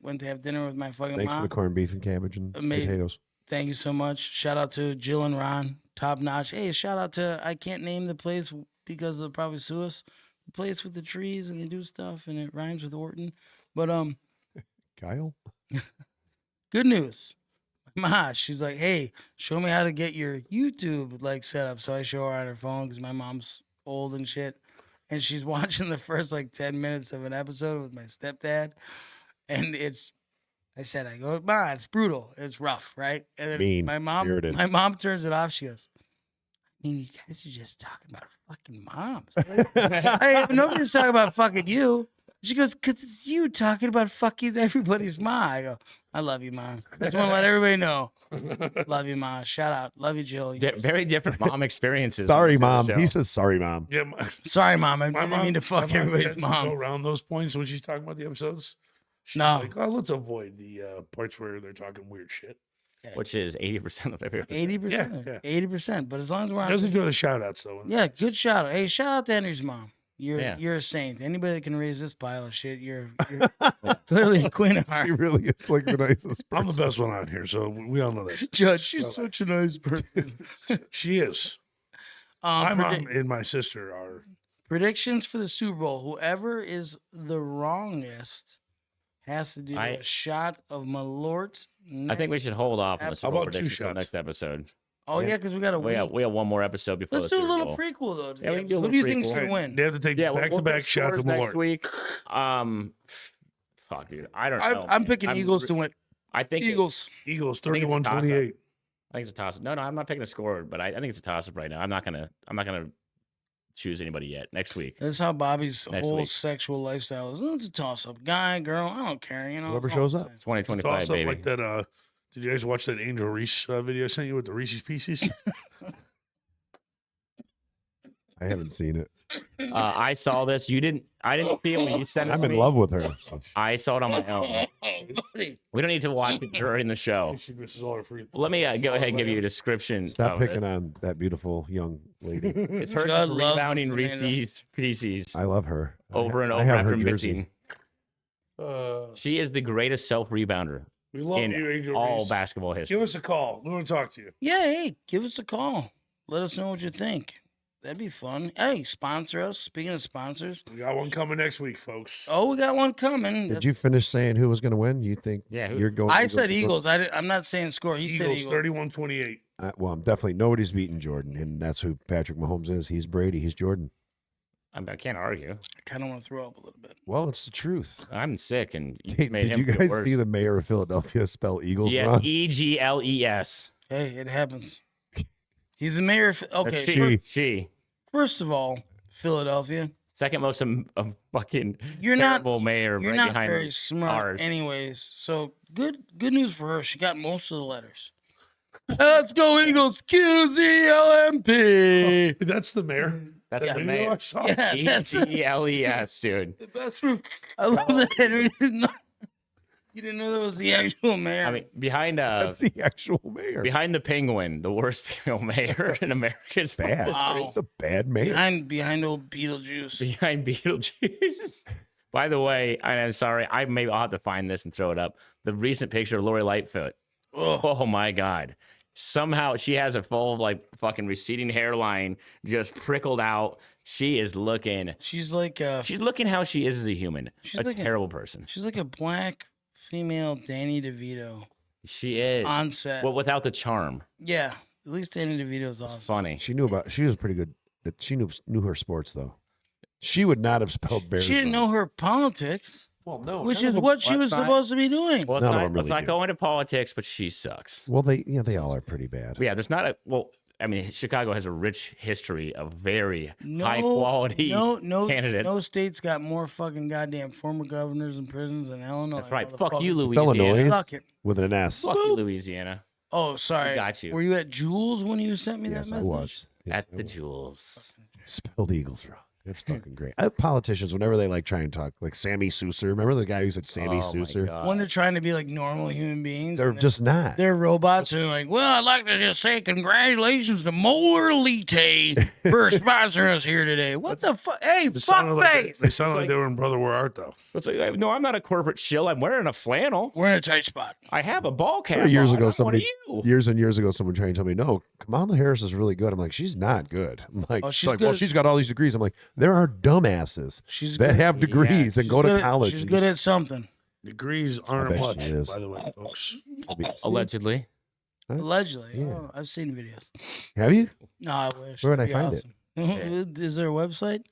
[SPEAKER 2] went to have dinner with my fucking
[SPEAKER 4] Thanks for
[SPEAKER 2] mom.
[SPEAKER 4] the corned beef and cabbage and
[SPEAKER 2] Amazing.
[SPEAKER 4] potatoes.
[SPEAKER 2] Thank you so much. Shout out to Jill and Ron, top notch. Hey, shout out to, I can't name the place because they'll probably sue us. The place with the trees and they do stuff and it rhymes with Orton. But
[SPEAKER 4] Kyle?
[SPEAKER 2] good news. Ma, she's like, hey, show me how to get your YouTube like set up. So I show her on her phone because my mom's old and shit. And she's watching the first like 10 minutes of an episode with my stepdad. And I go, Ma, it's brutal. It's rough, right? And then
[SPEAKER 4] Mean,
[SPEAKER 2] my mom
[SPEAKER 4] spirited.
[SPEAKER 2] turns it off. She goes, I mean, you guys are just talking about fucking moms. Hey, nobody's talking about fucking you. She goes, because it's you talking about fucking everybody's ma. I go, I love you, Mom. I just want to let everybody know. Love you, Ma. Shout out. Love you, Jill.
[SPEAKER 5] Very different mom experiences.
[SPEAKER 4] Sorry,
[SPEAKER 5] on the
[SPEAKER 4] Mom.
[SPEAKER 5] show.
[SPEAKER 4] He says sorry, Mom.
[SPEAKER 3] Yeah,
[SPEAKER 2] Sorry, Mom. I
[SPEAKER 3] my
[SPEAKER 2] didn't
[SPEAKER 3] mom,
[SPEAKER 2] mean to fuck
[SPEAKER 3] my mom
[SPEAKER 2] everybody's
[SPEAKER 3] tends to
[SPEAKER 2] mom.
[SPEAKER 3] Go around those points when she's talking about the episodes. She's
[SPEAKER 2] No.
[SPEAKER 3] like, oh, let's avoid the parts where they're talking weird shit.
[SPEAKER 5] which is 80% of every episode.
[SPEAKER 2] 80%.
[SPEAKER 3] Yeah.
[SPEAKER 2] 80%. But as long as we're
[SPEAKER 3] She
[SPEAKER 2] on.
[SPEAKER 3] doesn't do the shout outs, though.
[SPEAKER 2] Yeah, good shout out. Hey, shout out to Henry's mom.
[SPEAKER 5] Yeah.
[SPEAKER 2] You're a saint. Anybody that can raise this pile of shit, you're clearly a queen of
[SPEAKER 4] He
[SPEAKER 2] hearts.
[SPEAKER 4] really is like the nicest
[SPEAKER 3] I'm the
[SPEAKER 4] person.
[SPEAKER 3] best one on here, so we all know that.
[SPEAKER 2] Judge, she's such a nice person.
[SPEAKER 3] She is. My
[SPEAKER 2] Predict-
[SPEAKER 3] mom and my sister are.
[SPEAKER 2] predictions for the Super Bowl. Whoever is the wrongest has to do a shot of Malort.
[SPEAKER 5] I think we should hold off on the
[SPEAKER 2] How
[SPEAKER 5] Super Bowl
[SPEAKER 3] about 2
[SPEAKER 5] predictions until
[SPEAKER 3] shots?
[SPEAKER 5] next episode.
[SPEAKER 2] Oh yeah, because we got a
[SPEAKER 5] We
[SPEAKER 2] week.
[SPEAKER 5] have one more episode before
[SPEAKER 2] Let's
[SPEAKER 5] the
[SPEAKER 2] do a
[SPEAKER 5] Super
[SPEAKER 2] little
[SPEAKER 5] Bowl.
[SPEAKER 2] prequel though. to
[SPEAKER 5] Yeah,
[SPEAKER 2] the
[SPEAKER 5] we can do a
[SPEAKER 2] episode. Who
[SPEAKER 5] little
[SPEAKER 2] do you think's
[SPEAKER 5] prequel.
[SPEAKER 2] gonna win?
[SPEAKER 3] They have to take
[SPEAKER 5] Yeah,
[SPEAKER 3] back to back shots
[SPEAKER 5] scores
[SPEAKER 3] of
[SPEAKER 5] next
[SPEAKER 3] Malort.
[SPEAKER 5] week. Fuck, dude, I don't know.
[SPEAKER 2] I'm
[SPEAKER 5] man.
[SPEAKER 2] picking Eagles to win.
[SPEAKER 5] I think
[SPEAKER 2] Eagles.
[SPEAKER 3] Eagles
[SPEAKER 5] I think it's a
[SPEAKER 3] 31-28.
[SPEAKER 5] I think it's a toss up. No, I'm not picking a score, but I think it's a toss up right now. I'm not gonna choose anybody yet. Next week.
[SPEAKER 2] That's how Bobby's
[SPEAKER 5] Next
[SPEAKER 2] whole
[SPEAKER 5] week.
[SPEAKER 2] sexual lifestyle is. It's a toss up. Guy, girl, I don't care. You know.
[SPEAKER 4] Whoever
[SPEAKER 2] it's all
[SPEAKER 4] shows
[SPEAKER 2] the
[SPEAKER 4] up.
[SPEAKER 2] same.
[SPEAKER 5] 2025,
[SPEAKER 3] Also,
[SPEAKER 5] baby.
[SPEAKER 3] like that. Did you guys watch that Angel Reese video I sent you with the Reese's Pieces?
[SPEAKER 4] I haven't seen it.
[SPEAKER 5] I saw this. You didn't. I didn't see it when you sent it.
[SPEAKER 4] I'm
[SPEAKER 5] to
[SPEAKER 4] in
[SPEAKER 5] me.
[SPEAKER 4] love with her. so.
[SPEAKER 5] I saw it on my own.
[SPEAKER 2] Buddy.
[SPEAKER 5] We don't need to watch it during the show.
[SPEAKER 3] She misses all her free.
[SPEAKER 5] Let me go ahead and give you a description.
[SPEAKER 4] Stop
[SPEAKER 5] of
[SPEAKER 4] picking
[SPEAKER 5] it.
[SPEAKER 4] on that beautiful young lady.
[SPEAKER 5] It's her
[SPEAKER 2] God loves
[SPEAKER 5] rebounding
[SPEAKER 2] Amanda.
[SPEAKER 5] Reese's Pieces
[SPEAKER 4] I love her.
[SPEAKER 5] over and
[SPEAKER 4] I
[SPEAKER 5] over
[SPEAKER 4] have
[SPEAKER 5] after
[SPEAKER 4] her jersey.
[SPEAKER 5] missing. She is the greatest self rebounder
[SPEAKER 3] We love
[SPEAKER 5] in
[SPEAKER 3] you, Angel
[SPEAKER 5] all
[SPEAKER 3] Reese.
[SPEAKER 5] basketball history.
[SPEAKER 3] Give us a call. We want to talk to you.
[SPEAKER 2] Yeah, hey, give us a call. Let us know what you think. That'd be fun. Hey, sponsor us. Speaking of sponsors,
[SPEAKER 3] We got one coming next week, folks.
[SPEAKER 2] oh, we got one coming.
[SPEAKER 4] Did you finish saying who was going to win? You think
[SPEAKER 5] Yeah, who-
[SPEAKER 4] you're going
[SPEAKER 2] I
[SPEAKER 4] to
[SPEAKER 2] said
[SPEAKER 4] go-
[SPEAKER 2] Eagles. I'm not saying score. He said
[SPEAKER 3] Eagles
[SPEAKER 2] Eagles.
[SPEAKER 3] 31-28.
[SPEAKER 4] Well, I'm definitely nobody's beating Jordan, and that's who Patrick Mahomes is. He's Brady. He's Jordan.
[SPEAKER 5] I can't argue.
[SPEAKER 2] kind of want to throw up a little bit.
[SPEAKER 4] Well, it's the truth.
[SPEAKER 5] I'm sick, and you
[SPEAKER 4] Hey,
[SPEAKER 5] made
[SPEAKER 4] did
[SPEAKER 5] him
[SPEAKER 4] you
[SPEAKER 5] feel
[SPEAKER 4] guys
[SPEAKER 5] worse.
[SPEAKER 4] see the mayor of Philadelphia spell Eagles
[SPEAKER 5] Yeah,
[SPEAKER 4] wrong?
[SPEAKER 5] EGLES.
[SPEAKER 2] Hey, it happens. He's the mayor. Okay,
[SPEAKER 5] She.
[SPEAKER 2] first of all, Philadelphia.
[SPEAKER 5] Second most fucking
[SPEAKER 2] You're not.
[SPEAKER 5] terrible mayor
[SPEAKER 2] You're
[SPEAKER 5] right
[SPEAKER 2] not
[SPEAKER 5] behind
[SPEAKER 2] very smart,
[SPEAKER 5] ours.
[SPEAKER 2] anyways. So good news for her. She got most of the letters. Let's go Eagles! QZLMP.
[SPEAKER 3] That's the mayor.
[SPEAKER 5] That's
[SPEAKER 2] Yeah.
[SPEAKER 5] the
[SPEAKER 3] Video I
[SPEAKER 5] mayor.
[SPEAKER 3] saw.
[SPEAKER 2] Yeah, that's it.
[SPEAKER 5] EGLES, dude.
[SPEAKER 2] The best move. I love that Henry didn't know. You didn't know that was the actual mayor.
[SPEAKER 5] I mean, behind
[SPEAKER 4] That's the actual mayor.
[SPEAKER 5] behind the Penguin, the worst female mayor in America's
[SPEAKER 4] Bad.
[SPEAKER 2] Wow.
[SPEAKER 4] It's a bad mayor.
[SPEAKER 2] behind old Beetlejuice.
[SPEAKER 5] behind Beetlejuice. By the way, I'm sorry, I'll have to find this and throw it up. The recent picture of Lori Lightfoot.
[SPEAKER 2] Ugh.
[SPEAKER 5] Oh my God. Somehow she has a full like fucking receding hairline just prickled out. She is looking
[SPEAKER 2] She's like
[SPEAKER 5] she's looking how she is as a human.
[SPEAKER 2] She's
[SPEAKER 5] A
[SPEAKER 2] like a-
[SPEAKER 5] terrible person.
[SPEAKER 2] she's like a black female Danny DeVito
[SPEAKER 5] She is.
[SPEAKER 2] on set.
[SPEAKER 5] Well, without the charm.
[SPEAKER 2] Yeah, at least Danny DeVito's
[SPEAKER 5] It's
[SPEAKER 2] awesome.
[SPEAKER 5] funny.
[SPEAKER 4] She was pretty good. She knew her sports though. She would not have spelled Bears.
[SPEAKER 2] She didn't
[SPEAKER 4] wrong.
[SPEAKER 2] know her politics,
[SPEAKER 4] Well, no.
[SPEAKER 2] which
[SPEAKER 4] none
[SPEAKER 2] is
[SPEAKER 4] of them-
[SPEAKER 2] what she was
[SPEAKER 5] Let's not-
[SPEAKER 2] supposed to be doing.
[SPEAKER 5] Well,
[SPEAKER 4] None of
[SPEAKER 5] let's
[SPEAKER 4] them
[SPEAKER 5] not,
[SPEAKER 4] really
[SPEAKER 5] let's not
[SPEAKER 4] do.
[SPEAKER 5] go into politics, but she sucks.
[SPEAKER 4] Well, they all are pretty bad.
[SPEAKER 5] But yeah, there's not a I mean, Chicago has a rich history of very
[SPEAKER 2] No,
[SPEAKER 5] high quality
[SPEAKER 2] no
[SPEAKER 5] candidates.
[SPEAKER 2] No state's got more fucking goddamn former governors in prisons than Illinois.
[SPEAKER 5] That's right. Fuck you,
[SPEAKER 2] motherfucker.
[SPEAKER 5] Louisiana.
[SPEAKER 4] Illinois.
[SPEAKER 2] Fuck it.
[SPEAKER 4] With an S.
[SPEAKER 5] Fuck you, Louisiana.
[SPEAKER 2] Oh, sorry.
[SPEAKER 5] got you.
[SPEAKER 2] Were you at Jules when you sent me
[SPEAKER 4] Yes,
[SPEAKER 2] that
[SPEAKER 4] I
[SPEAKER 2] message?
[SPEAKER 4] was. Yes,
[SPEAKER 5] At
[SPEAKER 4] I
[SPEAKER 5] the
[SPEAKER 4] was.
[SPEAKER 5] Jewels.
[SPEAKER 4] Spelled Eagles wrong. It's fucking great. Politicians, whenever they like try and talk, like Sammy Souser. Remember the guy who said Sammy
[SPEAKER 5] Oh my
[SPEAKER 4] Souser?
[SPEAKER 5] God.
[SPEAKER 2] When they're trying to be like normal human beings.
[SPEAKER 4] They're
[SPEAKER 2] and
[SPEAKER 4] just not.
[SPEAKER 2] they're robots and they're like, well, I'd like to just say congratulations to Moeller Lite for sponsoring us here today. What the fuck? Hey,
[SPEAKER 3] They sounded
[SPEAKER 2] fuck
[SPEAKER 3] like
[SPEAKER 2] face.
[SPEAKER 3] they sounded like they were in Brother Where Art Thou.
[SPEAKER 5] It's like, no, I'm not a corporate shill. I'm wearing a flannel.
[SPEAKER 2] We're in a tight spot.
[SPEAKER 5] I have a ball cap.
[SPEAKER 4] Remember years
[SPEAKER 5] on.
[SPEAKER 4] ago,
[SPEAKER 5] I'm
[SPEAKER 4] somebody
[SPEAKER 5] one of you.
[SPEAKER 4] years and years ago, someone tried to tell me, no, Kamala Harris is really good. I'm like, she's not good. I'm like,
[SPEAKER 2] Oh,
[SPEAKER 4] she's
[SPEAKER 2] she's
[SPEAKER 4] like,
[SPEAKER 2] good
[SPEAKER 4] well,
[SPEAKER 2] at-
[SPEAKER 4] she's got all these degrees. I'm like, there are dumbasses
[SPEAKER 2] She's
[SPEAKER 4] that
[SPEAKER 2] good.
[SPEAKER 4] have degrees and go to college.
[SPEAKER 2] She's
[SPEAKER 4] and
[SPEAKER 2] good at something.
[SPEAKER 3] Degrees
[SPEAKER 4] bet
[SPEAKER 3] aren't
[SPEAKER 4] she
[SPEAKER 3] much,
[SPEAKER 4] is.
[SPEAKER 3] by the way, folks.
[SPEAKER 4] just-
[SPEAKER 5] Allegedly.
[SPEAKER 4] Huh?
[SPEAKER 2] Allegedly.
[SPEAKER 4] Yeah.
[SPEAKER 2] Oh, I've seen videos.
[SPEAKER 4] Have you?
[SPEAKER 2] No, I wish.
[SPEAKER 4] Where would
[SPEAKER 2] That'd
[SPEAKER 4] I
[SPEAKER 2] be
[SPEAKER 4] find it?
[SPEAKER 2] awesome. Is there a website?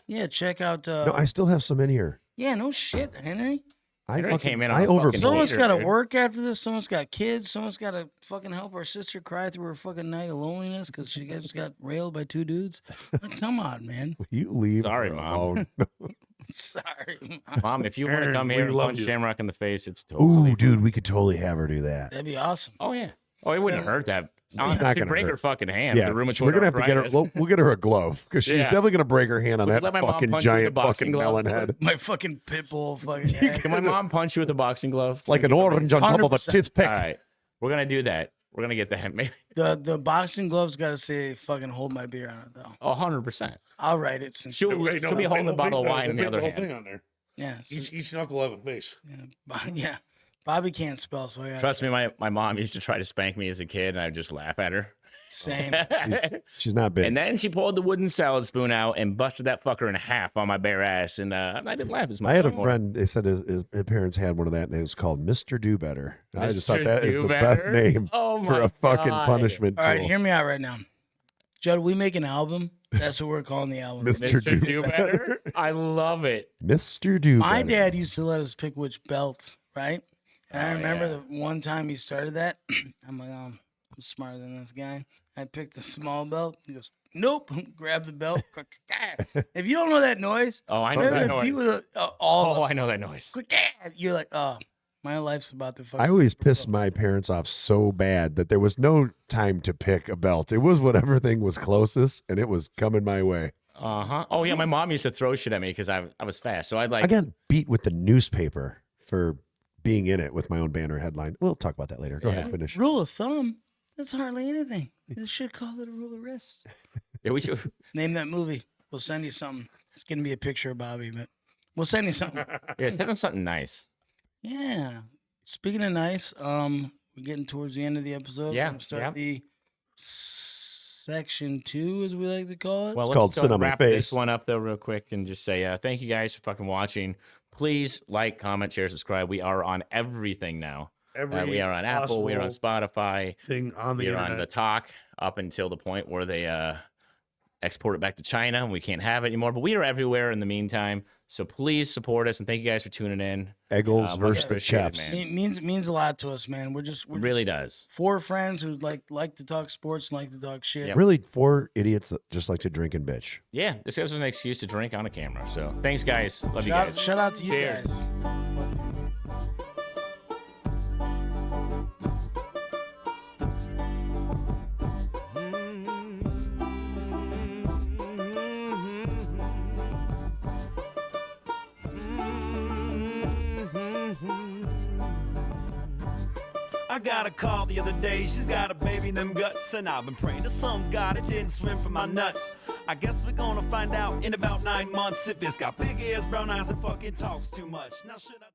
[SPEAKER 2] Yeah, check out.
[SPEAKER 4] No, I still have some in here.
[SPEAKER 2] Yeah, no shit, Henry.
[SPEAKER 4] I
[SPEAKER 5] Henry
[SPEAKER 4] fucking,
[SPEAKER 5] came in on
[SPEAKER 4] I
[SPEAKER 5] a fucking
[SPEAKER 4] overpaid.
[SPEAKER 2] Someone's
[SPEAKER 5] hater,
[SPEAKER 2] got to
[SPEAKER 5] dude.
[SPEAKER 2] work after this. Someone's got kids. Someone's got to fucking help our sister cry through her fucking night of loneliness because she just got railed by two dudes. Like, come on, man.
[SPEAKER 4] You leave.
[SPEAKER 5] Sorry,
[SPEAKER 4] her
[SPEAKER 5] Mom.
[SPEAKER 4] alone.
[SPEAKER 2] Sorry. Mom.
[SPEAKER 5] Mom, if you want to
[SPEAKER 3] Aaron,
[SPEAKER 5] come
[SPEAKER 3] we
[SPEAKER 5] here and
[SPEAKER 3] love
[SPEAKER 5] punch
[SPEAKER 3] you.
[SPEAKER 5] Shamrock in the face, it's totally.
[SPEAKER 4] Ooh, dude, we could totally have her do that.
[SPEAKER 2] That'd be awesome.
[SPEAKER 5] Oh, yeah. Oh, it wouldn't hurt that.
[SPEAKER 4] not
[SPEAKER 5] She'd
[SPEAKER 4] gonna
[SPEAKER 5] break
[SPEAKER 4] hurt.
[SPEAKER 5] her fucking hand.
[SPEAKER 4] Yeah,
[SPEAKER 5] The rheumatoid
[SPEAKER 4] we're gonna have to get her.
[SPEAKER 5] arthritis.
[SPEAKER 4] We'll get her a glove because she's
[SPEAKER 5] Yeah.
[SPEAKER 4] definitely gonna break her hand on
[SPEAKER 5] Would you
[SPEAKER 4] that
[SPEAKER 5] let my mom
[SPEAKER 4] fucking
[SPEAKER 5] punch you with a
[SPEAKER 4] giant
[SPEAKER 5] boxing
[SPEAKER 4] fucking
[SPEAKER 5] glove?
[SPEAKER 4] melon head.
[SPEAKER 2] My fucking pit bull fucking head.
[SPEAKER 5] Can my mom punch you with a boxing glove?
[SPEAKER 4] Like an orange on top of a
[SPEAKER 2] 100%.
[SPEAKER 4] toothpick.
[SPEAKER 5] All right. We're going to do that. We're going to get that. Maybe
[SPEAKER 2] The boxing gloves got to say fucking hold my beer on it, though.
[SPEAKER 5] 100%.
[SPEAKER 2] I'll write it since.
[SPEAKER 5] She'll,
[SPEAKER 3] Wait, no,
[SPEAKER 5] she'll be
[SPEAKER 3] they
[SPEAKER 5] holding the
[SPEAKER 3] won't
[SPEAKER 5] bottle of
[SPEAKER 3] paint
[SPEAKER 5] wine in the
[SPEAKER 3] they
[SPEAKER 5] other
[SPEAKER 3] paint whole
[SPEAKER 5] hand.
[SPEAKER 3] thing on there.
[SPEAKER 2] Yeah.
[SPEAKER 3] Each knuckle will have a face.
[SPEAKER 2] Yeah. Bobby can't spell, so yeah.
[SPEAKER 5] Trust me, my mom used to try to spank me as a kid, and I'd just laugh at her.
[SPEAKER 2] Same.
[SPEAKER 4] She's not big.
[SPEAKER 5] And then she pulled the wooden salad spoon out and busted that fucker in half on my bare ass, and I didn't laugh as much.
[SPEAKER 4] I had a
[SPEAKER 5] anymore.
[SPEAKER 4] friend. They said his parents had one of that, and it was called Mr. Do Better. And I just thought
[SPEAKER 5] Mr.
[SPEAKER 4] that is
[SPEAKER 5] Do
[SPEAKER 4] the best
[SPEAKER 5] Better?
[SPEAKER 4] name
[SPEAKER 5] Oh
[SPEAKER 4] for
[SPEAKER 5] my
[SPEAKER 4] a fucking
[SPEAKER 5] God.
[SPEAKER 4] punishment
[SPEAKER 2] All right,
[SPEAKER 4] tool.
[SPEAKER 2] hear me out right now. Judd, we make an album. That's what we're calling the album.
[SPEAKER 4] Mr.
[SPEAKER 5] Mr.
[SPEAKER 4] Do
[SPEAKER 5] Do Better. I love it.
[SPEAKER 4] Mr. Do
[SPEAKER 2] My
[SPEAKER 4] Better.
[SPEAKER 2] dad used to let us pick which belt, right? And I
[SPEAKER 5] Oh,
[SPEAKER 2] remember
[SPEAKER 5] yeah.
[SPEAKER 2] the one time he started that. I'm like, I'm smarter than this guy. I picked the small belt. He goes, nope. Grab the belt. If you don't know that noise,
[SPEAKER 5] Oh, I know
[SPEAKER 2] remember
[SPEAKER 5] that
[SPEAKER 2] the
[SPEAKER 5] noise.
[SPEAKER 2] people that, all
[SPEAKER 5] Oh,
[SPEAKER 2] of
[SPEAKER 5] I know that noise.
[SPEAKER 2] us, you're like, oh, my life's about to fucking.
[SPEAKER 4] I always pissed my parents off so bad that there was no time to pick a belt. It was whatever thing was closest, and it was coming my way.
[SPEAKER 5] Oh yeah, my mom used to throw shit at me because I was fast. So I'd like.
[SPEAKER 4] I got beat with the newspaper for being in it with my own banner headline. We'll talk about that later. Go
[SPEAKER 5] Yeah.
[SPEAKER 4] ahead, finish.
[SPEAKER 2] Rule of thumb. That's hardly anything. They should call it a rule of wrist.
[SPEAKER 5] Yeah, we should.
[SPEAKER 2] Name that movie. We'll send you something. It's gonna be a picture of Bobby, but we'll send you something.
[SPEAKER 5] Yeah, send them something nice.
[SPEAKER 2] Yeah. Speaking of nice, we're getting towards the end of the episode.
[SPEAKER 5] Yeah,
[SPEAKER 2] We're gonna start
[SPEAKER 5] yeah.
[SPEAKER 2] the section 2, as we like to call it.
[SPEAKER 5] Well,
[SPEAKER 4] called
[SPEAKER 5] let's go
[SPEAKER 4] Sit on My
[SPEAKER 5] wrap this
[SPEAKER 4] Face.
[SPEAKER 5] one up though, real quick, and just say thank you guys for fucking watching. Please like, comment, share, subscribe. We are on everything now.
[SPEAKER 3] Every
[SPEAKER 5] We are on Apple. We are on
[SPEAKER 3] possible
[SPEAKER 5] Spotify.
[SPEAKER 3] thing on the
[SPEAKER 5] We are
[SPEAKER 3] internet.
[SPEAKER 5] on the Talk up until the point where they export it back to China and we can't have it anymore. But we are everywhere in the meantime. So please support us and thank you guys for tuning in.
[SPEAKER 4] Eggles
[SPEAKER 5] Much
[SPEAKER 4] versus the
[SPEAKER 5] appreciated,
[SPEAKER 4] Chefs.
[SPEAKER 5] man.
[SPEAKER 2] It means a lot to us, man. We're
[SPEAKER 5] It really does.
[SPEAKER 2] four friends who like to talk sports and like to talk shit.
[SPEAKER 5] Yep.
[SPEAKER 4] Really, 4 idiots that just like to drink and bitch.
[SPEAKER 5] Yeah, this gives us an excuse to drink on a camera. So thanks, guys. Love you guys.
[SPEAKER 2] Shout out to you
[SPEAKER 5] Cheers.
[SPEAKER 2] guys.
[SPEAKER 6] I got a call the other day, she's got a baby in them guts, and I've been praying to some God it didn't swim for my nuts. I guess we're gonna find out in about 9 months if it's got big ears, brown eyes, and fucking talks too much. Now should I